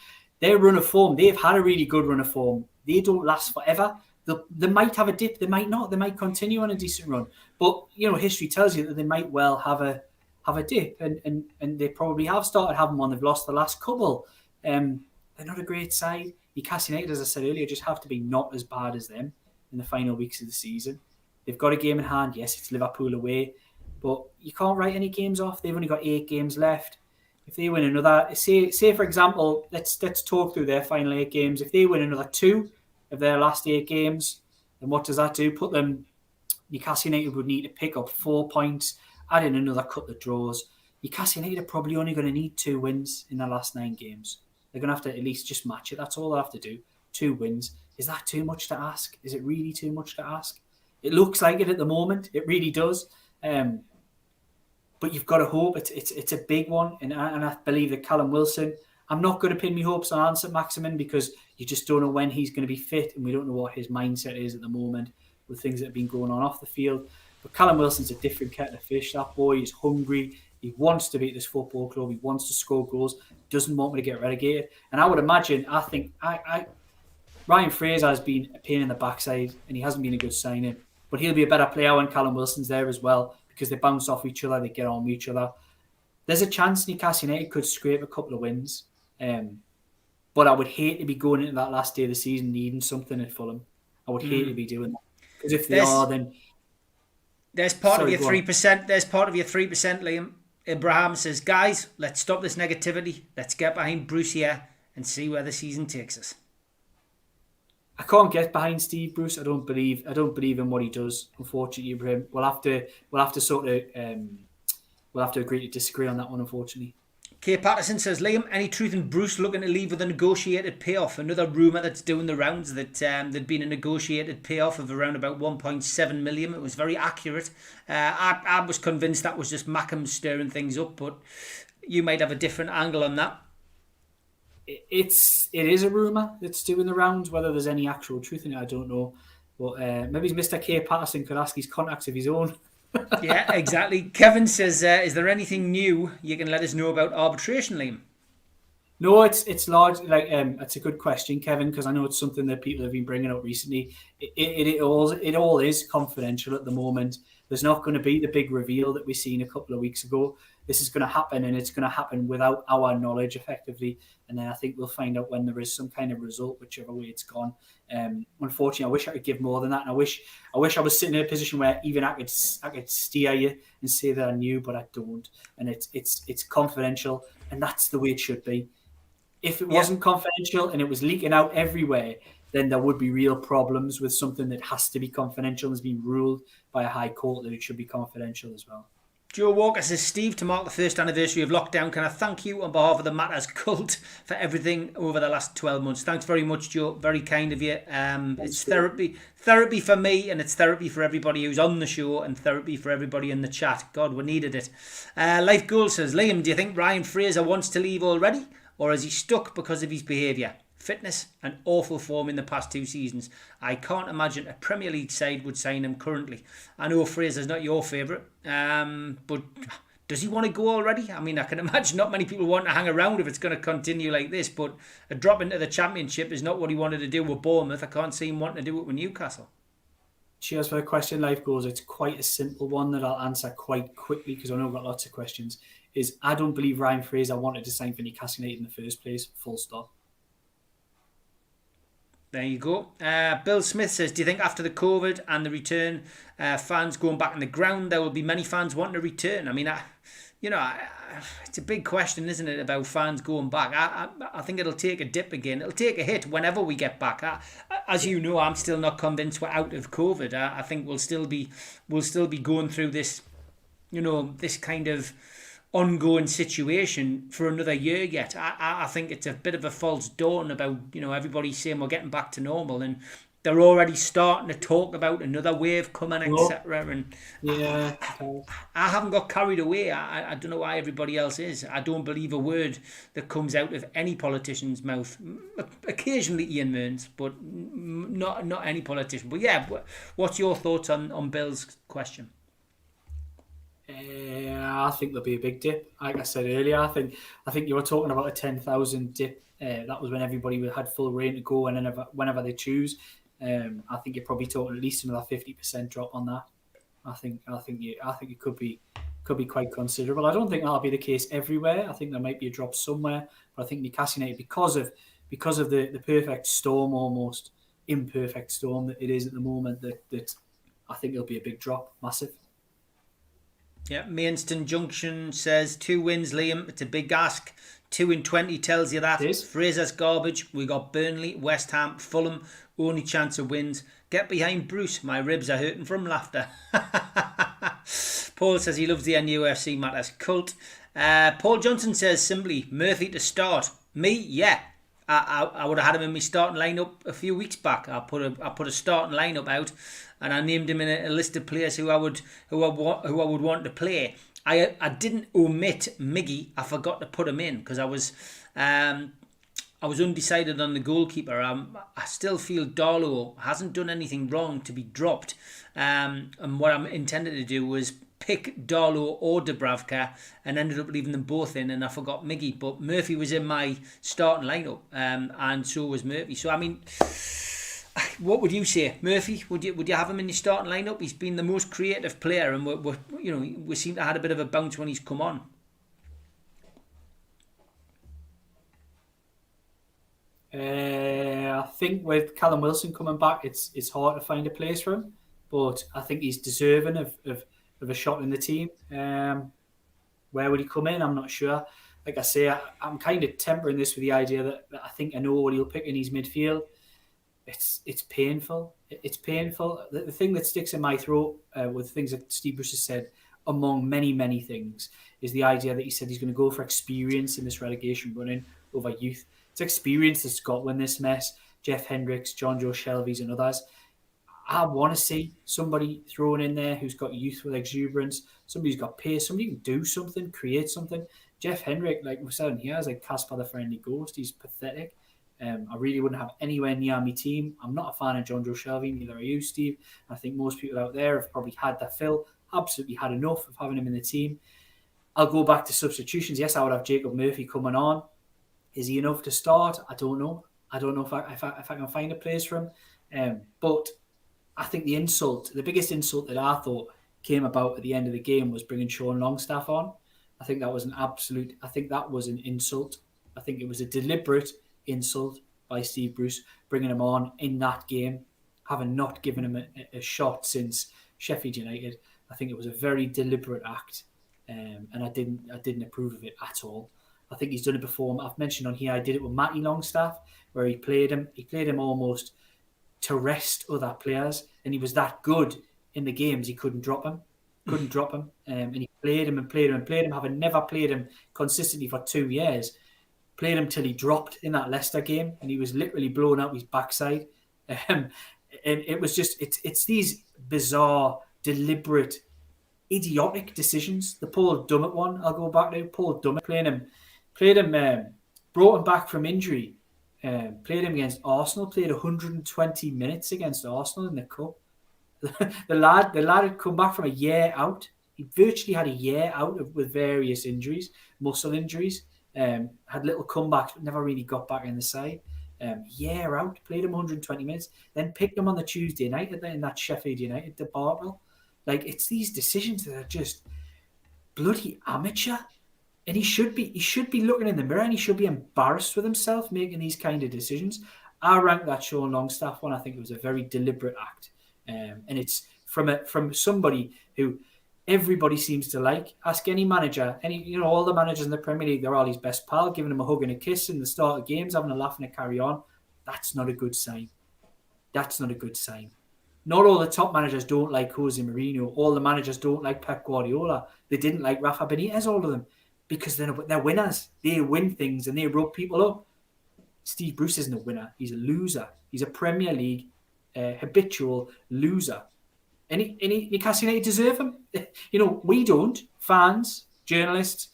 Their run of form, they've had a really good run of form. They don't last forever. They might have a dip. They might not. They might continue on a decent run. But history tells you that they might well have a dip, and they probably have started having one. They've lost the last couple. They're not a great side. Newcastle United, as I said earlier, just have to be not as bad as them in the final weeks of the season. They've got a game in hand. Yes, it's Liverpool away, but you can't write any games off. They've only got 8 games left. If they win another, say for example, let's talk through their final 8 games. If they win another 2 of their last 8 games, then what does that do? Newcastle United would need to pick up 4 points, add in another couple of draws. Newcastle United are probably only going to need 2 wins in their last 9 games. They're going to have to at least just match it. That's all they have to do. 2 wins. Is that too much to ask? Is it really too much to ask? It looks like it at the moment. It really does. But you've got to hope. It's a big one. And I believe that Callum Wilson, I'm not going to pin my hopes on Ansett Maximin because you just don't know when he's going to be fit and we don't know what his mindset is at the moment with things that have been going on off the field. But Callum Wilson's a different kettle of fish. That boy is hungry. He wants to be at this football club. He wants to score goals. Doesn't want me to get relegated. And I would imagine, Ryan Fraser has been a pain in the backside and he hasn't been a good signing. But he'll be a better player when Callum Wilson's there as well because they bounce off each other. They get on with each other. There's a chance Newcastle United could scrape a couple of wins. But I would hate to be going into that last day of the season needing something at Fulham. I would hate to be doing that. Because if they are, then... There's part of your 3%. There's part of your 3%, Liam. Abraham says, guys, let's stop this negativity. Let's get behind Bruce here and see where the season takes us. I can't get behind Steve Bruce. I don't believe in what he does. Unfortunately, Ibrahim, we'll have to agree to disagree on that one. Unfortunately, Kay Patterson says, Liam, any truth in Bruce looking to leave with a negotiated payoff? Another rumour that's doing the rounds that there'd been a negotiated payoff of around about 1.7 million. It was very accurate. I was convinced that was just Mackham stirring things up, but you might have a different angle on that. It is a rumour that's doing the rounds. Whether there's any actual truth in it, I don't know. But maybe Mr. Kay Patterson could ask his contacts of his own. Yeah, exactly. Kevin says, is there anything new you can let us know about arbitration, Liam? No, it's large. It's a good question, Kevin, because I know it's something that people have been bringing up recently. It all is confidential at the moment. There's not going to be the big reveal that we seen a couple of weeks ago. This is going to happen, and it's going to happen without our knowledge, effectively. And then I think we'll find out when there is some kind of result, whichever way it's gone. Unfortunately, I wish I could give more than that, and I wish I was sitting in a position where even I could steer you and say that I knew, but I don't. And it's confidential, and that's the way it should be. If it wasn't confidential and it was leaking out everywhere, then there would be real problems with something that has to be confidential and has been ruled by a high court that it should be confidential as well. Joe Walker says, Steve, to mark the first anniversary of lockdown, can I thank you on behalf of the Matters cult for everything over the last 12 months? Thanks very much, Joe. Very kind of you. It's therapy for me, and it's therapy for everybody who's on the show, and therapy for everybody in the chat. God, we needed it. Life Goal says, Liam, do you think Ryan Fraser wants to leave already, or is he stuck because of his behaviour? Fitness and awful form in the past 2 seasons. I can't imagine a Premier League side would sign him currently. I know Fraser's not your favourite, but does he want to go already? I mean, I can imagine not many people want to hang around if it's going to continue like this, but a drop into the Championship is not what he wanted to do with Bournemouth. I can't see him wanting to do it with Newcastle. Cheers for the question, Life Goals. It's quite a simple one that I'll answer quite quickly because I know I've got lots of questions. I don't believe Ryan Fraser wanted to sign for Newcastle United in the first place, full stop. There you go. Bill Smith says, do you think after the COVID and the return, fans going back on the ground, there will be many fans wanting to return? I mean, it's a big question, isn't it, about fans going back? I think it'll take a dip again. It'll take a hit whenever we get back. As you know, I'm still not convinced we're out of COVID. I think we'll still be going through this, this kind of ongoing situation for another year yet. I think it's a bit of a false dawn about, everybody saying we're getting back to normal, and they're already starting to talk about another wave coming, etc. And yeah, I haven't got carried away. I don't know why everybody else is. I don't believe a word that comes out of any politician's mouth. Occasionally Ian Mearns, but not any politician. But yeah, what's your thoughts on Bill's question? I think there'll be a big dip. Like I said earlier, I think you were talking about a 10,000 dip. That was when everybody had full reign to go whenever they choose. I think you're probably talking at least another 50% drop on that. I think it could be quite considerable. I don't think that'll be the case everywhere. I think there might be a drop somewhere, but I think Newcastle United, because of the perfect storm, almost imperfect storm that it is at the moment, that I think it'll be a big drop, massive. Yeah, Mainston Junction says 2 wins, Liam. It's a big ask. 2 in 20 tells you that. Fraser's garbage. We got Burnley, West Ham, Fulham. Only chance of wins. Get behind Bruce. My ribs are hurting from laughter. Paul says he loves the NUFC Matters cult. Paul Johnson says simply, Murphy to start. Me? Yeah. I would have had him in my starting lineup a few weeks back. I put a starting lineup out, and I named him in a list of players who I would want to play. I didn't omit Miggy. I forgot to put him in because I was undecided on the goalkeeper. I still feel Darlow hasn't done anything wrong to be dropped. And what I'm intended to do was pick Darlow or Dubravka and ended up leaving them both in, and I forgot Miggy. But Murphy was in my starting lineup, and so was Murphy. So I mean, what would you say, Murphy? Would you have him in your starting lineup? He's been the most creative player, and we seem to have had a bit of a bounce when he's come on. I think with Callum Wilson coming back, it's hard to find a place for him, but I think he's deserving of a shot in the team. Where would he come in? I'm not sure. Like I say, I'm kind of tempering this with the idea that I think I know what he'll pick in his midfield. It's painful. It's painful. The thing that sticks in my throat with things that Steve Bruce has said among many, many things, is the idea that he said he's going to go for experience in this relegation running over youth. It's experience that's got win this mess. Jeff Hendricks, John Joe Shelby's and others. I want to see somebody thrown in there who's got youth with exuberance, somebody who's got pace, somebody who can do something, create something. Jeff Hendrick, like we said, he has like Casper the Friendly Ghost. He's pathetic. I really wouldn't have anywhere near my team. I'm not a fan of John Joe Shelby, neither are you, Steve. I think most people out there have probably had that fill, absolutely had enough of having him in the team. I'll go back to substitutions. Yes, I would have Jacob Murphy coming on. Is he enough to start? I don't know. I don't know if I can find a place for him. But I think the biggest insult that I thought came about at the end of the game was bringing Sean Longstaff on. I think that was an insult. I think it was a deliberate insult by Steve Bruce, bringing him on in that game, having not given him a shot since Sheffield United. I think it was a very deliberate act, and I didn't approve of it at all. I think he's done it before. I've mentioned on here I did it with Matty Longstaff, where he played him almost to rest other players, and he was that good in the games he couldn't drop him. And he played him, having never played him consistently for 2 years. Played him till he dropped in that Leicester game, and he was literally blowing out his backside. And it was just, it's these bizarre, deliberate, idiotic decisions. The Paul Dummett one, I'll go back to. Paul Dummett played him, brought him back from injury, played him against Arsenal, played 120 minutes against Arsenal in the Cup. The lad had come back from a year out. He virtually had a year out with various injuries, muscle injuries. Had little comebacks, but never really got back in the side. Year out, played him 120 minutes, then picked him on the Tuesday night in that Sheffield United debacle. Like, it's these decisions that are just bloody amateur. And he should be looking in the mirror, and he should be embarrassed with himself making these kind of decisions. I rank that Sean Longstaff one. I think it was a very deliberate act. And it's from somebody who everybody seems to like. Ask any manager, all the managers in the Premier League, they're all his best pal, giving him a hug and a kiss in the start of games, having a laugh and a carry on. That's not a good sign. Not all the top managers don't like Jose Mourinho. All the managers don't like Pep Guardiola. They didn't like Rafa Benitez, all of them, because they're winners. They win things and they rub people up. Steve Bruce isn't a winner. He's a loser. He's a Premier League habitual loser. Any Newcastle United deserve him? We don't. Fans, journalists,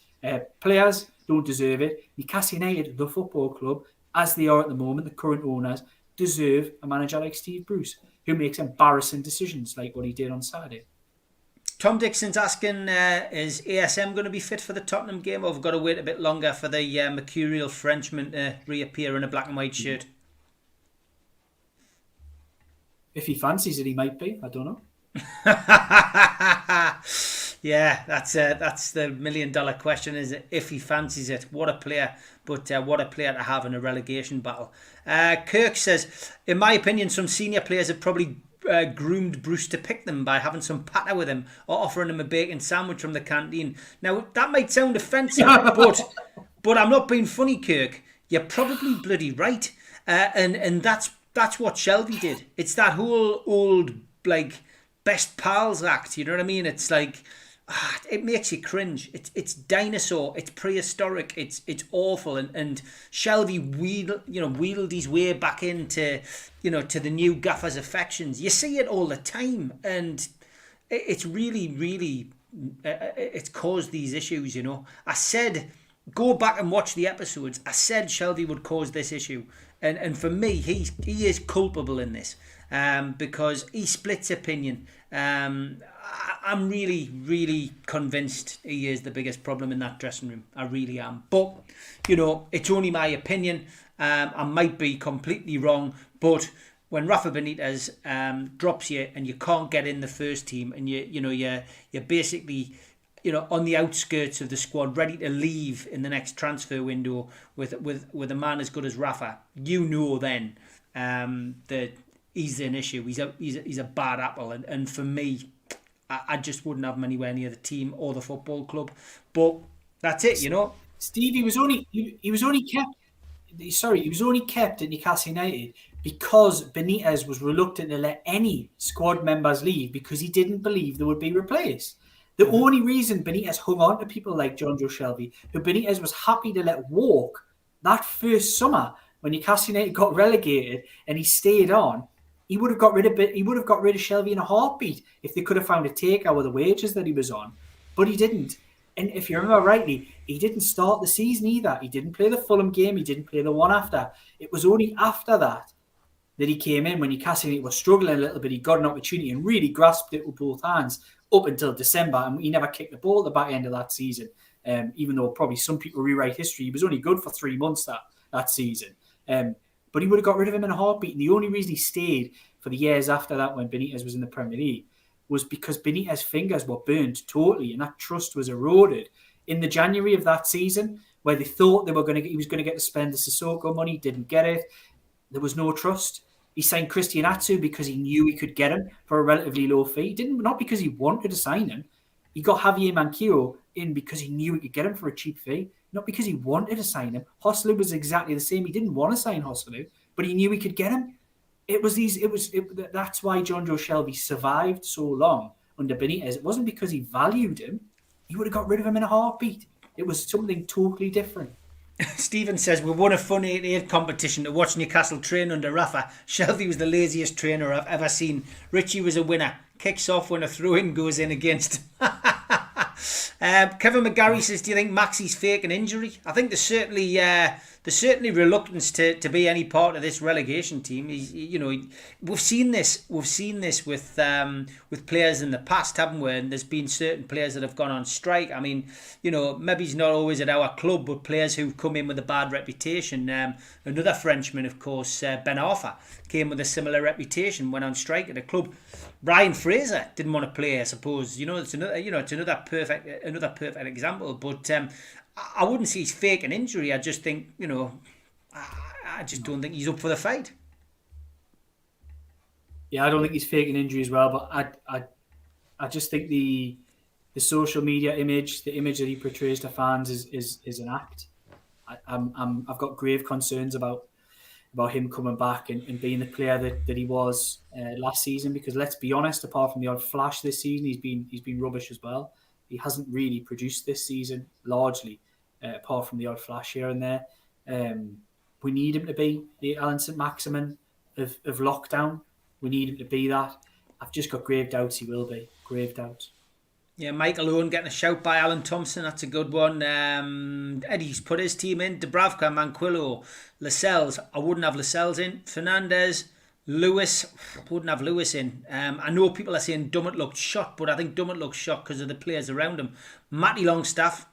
players don't deserve it. Newcastle United, the football club, as they are at the moment, the current owners, deserve a manager like Steve Bruce, who makes embarrassing decisions like what he did on Saturday. Tom Dixon's asking, is ASM going to be fit for the Tottenham game, or have we got to wait a bit longer for the mercurial Frenchman to reappear in a black and white shirt? If he fancies it, he might be. I don't know. Yeah, that's the $1 million question, is it? If he fancies it. What a player, but what a player to have in a relegation battle. Kirk says, in my opinion, some senior players have probably groomed Bruce to pick them by having some patter with him or offering him a bacon sandwich from the canteen. Now, that might sound offensive, but I'm not being funny, Kirk. You're probably bloody right. And that's what Shelby did. It's that whole old, like, best pals act, you know what I mean? It's like, it makes you cringe. It's dinosaur, it's prehistoric, it's awful. And Shelby wheeled his way back into, to the new gaffer's affections. You see it all the time, and it's really, really, it's caused these issues, I said, go back and watch the episodes. I said Shelby would cause this issue. And for me, he is culpable in this, because he splits opinion. I'm really, really convinced he is the biggest problem in that dressing room. I really am. But, it's only my opinion. I might be completely wrong. But when Rafa Benitez drops you and you can't get in the first team, and you're basically, on the outskirts of the squad, ready to leave in the next transfer window with a man as good as Rafa, then that he's an issue. He's a bad apple, and for me, I just wouldn't have him anywhere near the team or the football club. But that's it, Steve, he was only kept at Newcastle United because Benitez was reluctant to let any squad members leave because he didn't believe they would be replaced. The only reason Benitez hung on to people like John Joe Shelby, who Benitez was happy to let walk that first summer when Newcastle United got relegated and he stayed on, he would have got rid of Shelby in a heartbeat if they could have found a takeout with the wages that he was on. But he didn't. And if you remember rightly, he didn't start the season either. He didn't play the Fulham game. He didn't play the one after. It was only after that he came in when Newcastle United was struggling a little bit. He got an opportunity and really grasped it with both hands up until December. And he never kicked the ball at the back end of that season. Even though probably some people rewrite history, he was only good for 3 months that season. But he would have got rid of him in a heartbeat. And the only reason he stayed for the years after that when Benitez was in the Premier League was because Benitez's fingers were burnt totally and that trust was eroded. In the January of that season, where they thought he was going to get to spend the Sissoko money, didn't get it. There was no trust. He signed Christian Atsu because he knew he could get him for a relatively low fee. Not because he wanted to sign him. He got Javier Manquillo in because he knew he could get him for a cheap fee, not because he wanted to sign him. Joselu was exactly the same. He didn't want to sign Joselu, but he knew he could get him. That's why John Joe Shelby survived so long under Benitez. It wasn't because he valued him. He would have got rid of him in a heartbeat. It was something totally different. Stephen says, we won a Fun 88 competition to watch Newcastle train under Rafa. Shelby was the laziest trainer I've ever seen. Richie was a winner. Kicks off when a throw-in goes in against Kevin McGarry says, do you think Maxi's fake an injury? I think there's certainly reluctance to be any part of this relegation team. We've seen this with players in the past, haven't we? And there's been certain players that have gone on strike. I mean, maybe he's not always at our club, but players who've come in with a bad reputation. Another Frenchman, of course, Ben Arfa, came with a similar reputation, went on strike at a club. Brian Fraser didn't want to play, I suppose. It's another perfect example. But I wouldn't say he's fake an injury. I just think, I just don't think he's up for the fight. Yeah, I don't think he's faking injury as well. But I just think the social media image, the image that he portrays to fans is an act. I've got grave concerns about him coming back and being the player that he was last season. Because let's be honest, apart from the odd flash this season, he's been rubbish as well. He hasn't really produced this season largely, apart from the odd flash here and there. We need him to be the Alan St. Maximin of lockdown. We need him to be that. I've just got grave doubts he will be. Grave doubts. Yeah, Michael Owen getting a shout by Alan Thompson. That's a good one. Eddie's put his team in. Dubravka, Manquillo, Lascelles. I wouldn't have Lascelles in. Fernandez, Lewis. Wouldn't have Lewis in. I know people are saying Dummett looked shot, but I think Dummett looked shot because of the players around him. Matty Longstaff.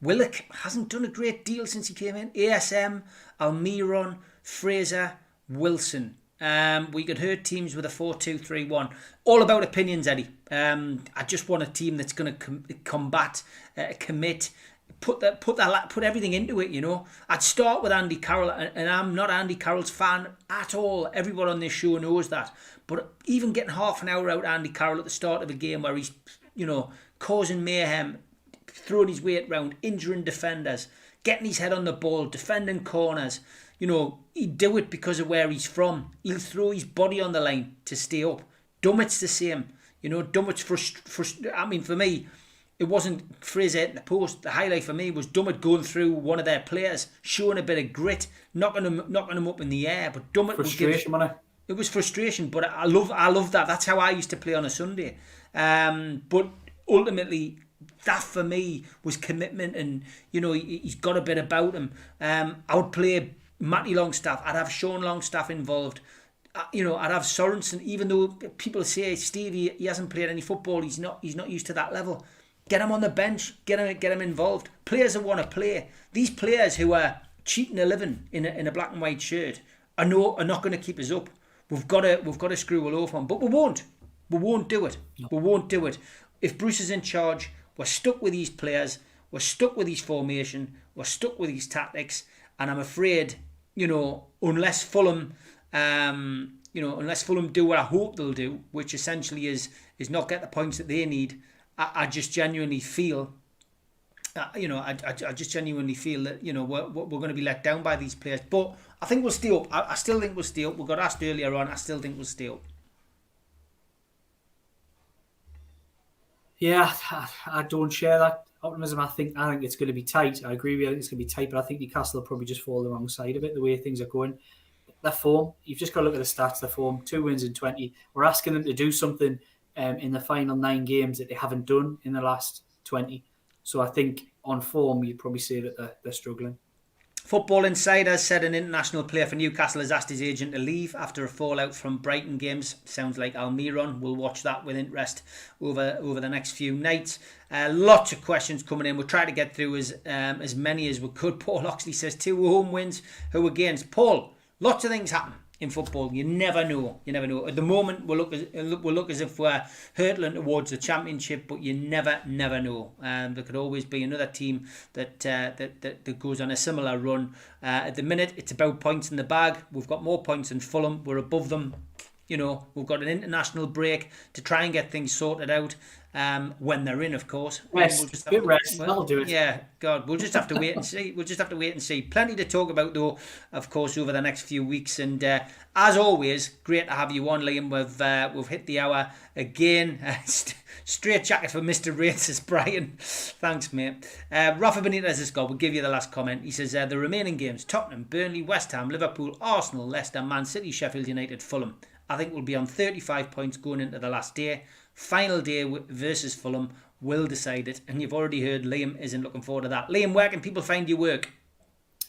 Willock hasn't done a great deal since he came in. ASM, Almiron, Fraser, Wilson. We could hurt teams with a 4-2-3-1. All about opinions, Eddie. I just want a team that's going to combat, commit, put everything into it. I'd start with Andy Carroll, and I'm not Andy Carroll's fan at all. Everyone on this show knows that. But even getting half an hour out Andy Carroll at the start of a game where he's, causing mayhem, throwing his weight round, injuring defenders, getting his head on the ball, defending corners. He'd do it because of where he's from. He'll throw his body on the line to stay up. Dummett's the same. Dummett's for me, it wasn't Fraser hitting the post. The highlight for me was Dummett going through one of their players, showing a bit of grit, knocking him up in the air. But Dummett it was frustration, but I love that. That's how I used to play on a Sunday. But ultimately, that for me was commitment, and he's got a bit about him. I would play Matty Longstaff. I'd have Sean Longstaff involved. I'd have Sorensen, even though people say Steve he hasn't played any football. He's not used to that level. Get him on the bench. Get him involved. Players that want to play. These players who are cheating a living in a black and white shirt are not going to keep us up. We've got to screw a loaf on, but we won't. We won't do it. No. We won't do it. If Bruce is in charge, we're stuck with these players. We're stuck with his formation. We're stuck with his tactics. And I'm afraid, unless Fulham do what I hope they'll do, which essentially is not get the points that they need, I just genuinely feel, I just genuinely feel that we're going to be let down by these players. But I think we'll stay up. I still think we'll stay up. We got asked earlier on. I still think we'll stay up. Yeah, I don't share that optimism. I think it's going to be tight. I agree with you. I think it's going to be tight, but I think Newcastle will probably just fall the wrong side of it, the way things are going. Their form, you've just got to look at the stats. Their form, 2 wins in 20. We're asking them to do something in the final 9 games that they haven't done in the last 20. So I think on form, you'd probably say that they're struggling. Football Insider said an international player for Newcastle has asked his agent to leave after a fallout from Brighton games. Sounds like Almiron. We'll watch that with interest over the next few nights. Lots of questions coming in. We'll try to get through as many as we could. Paul Oxley says 2 home wins. Who against? Paul, lots of things happen in football. You never know. At the moment, we'll look as if we're hurtling towards the championship, but you never know. There could always be another team that goes on a similar run. At the minute, it's about points in the bag. We've got more points than Fulham. We're above them. We've got an international break to try and get things sorted out. When they're in, of course. Rest. That'll do it. Yeah, God, we'll just have to wait and see. Plenty to talk about, though, of course, over the next few weeks. And as always, great to have you on, Liam. We've hit the hour again. Straight jacket for Mr. Wraith, says Brian. Thanks, mate. Rafa Benitez has got. We'll give you the last comment. He says the remaining games: Tottenham, Burnley, West Ham, Liverpool, Arsenal, Leicester, Man City, Sheffield United, Fulham. I think we'll be on 35 points going into the last day. Final day versus Fulham will decide it, and you've already heard Liam isn't looking forward to that. Liam, where can people find your work?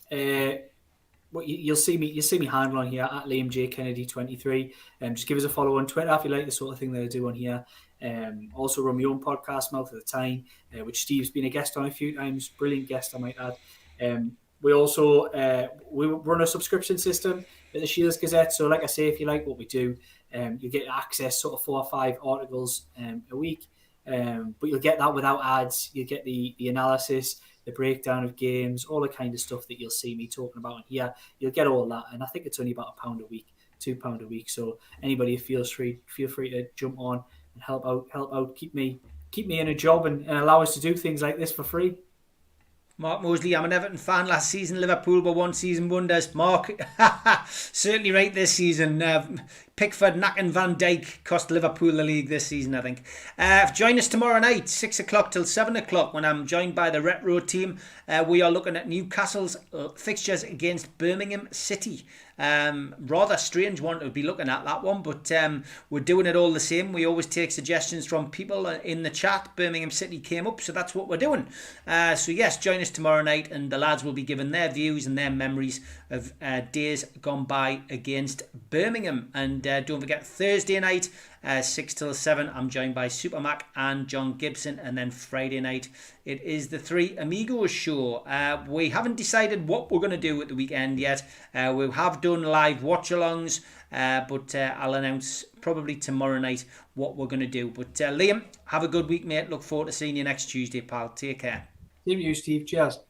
Well, you'll see me handle on here at Liam J Kennedy 23. Just give us a follow on Twitter if you like the sort of thing that I do on here. Also run my own podcast, Mouth of the Time, which Steve's been a guest on a few times. Brilliant guest, I might add. We also we run a subscription system at the Shields Gazette. So, like I say, if you like what we do, you get access sort of 4 or 5 articles a week. But you'll get that without ads. You get the analysis, the breakdown of games, all the kind of stuff that you'll see me talking about here. You'll get all that, and I think it's only about £1 a week, £2 a week. So anybody feel free to jump on and help out, keep me in a job and allow us to do things like this for free. Mark Mosley, I'm an Everton fan. Last season, Liverpool were one season wonders. Mark, certainly right this season. Pickford, Knack and Van Dijk cost Liverpool the league this season, I think. Join us tomorrow night, 6 o'clock till 7 o'clock, when I'm joined by the Retro team. We are looking at Newcastle's fixtures against Birmingham City. Rather strange one to be looking at that one, but we're doing it all the same. We always take suggestions from people in the chat. Birmingham City came up, so that's what we're doing. So yes, join us tomorrow night, and the lads will be giving their views and their memories of days gone by against Birmingham. And don't forget, Thursday night, 6 till 7, I'm joined by Supermac and John Gibson. And then Friday night, it is the Three Amigos show. We haven't decided what we're going to do at the weekend yet. We have done live watch-alongs, but I'll announce probably tomorrow night what we're going to do. But Liam, have a good week, mate. Look forward to seeing you next Tuesday, pal. Take care. Same to you, Steve. Cheers.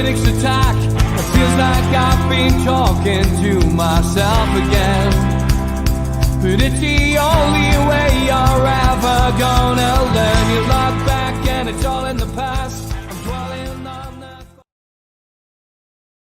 Attack. It feels like I've been talking to myself again, but it's the only way you're ever gonna learn. You look back and it's all in the past.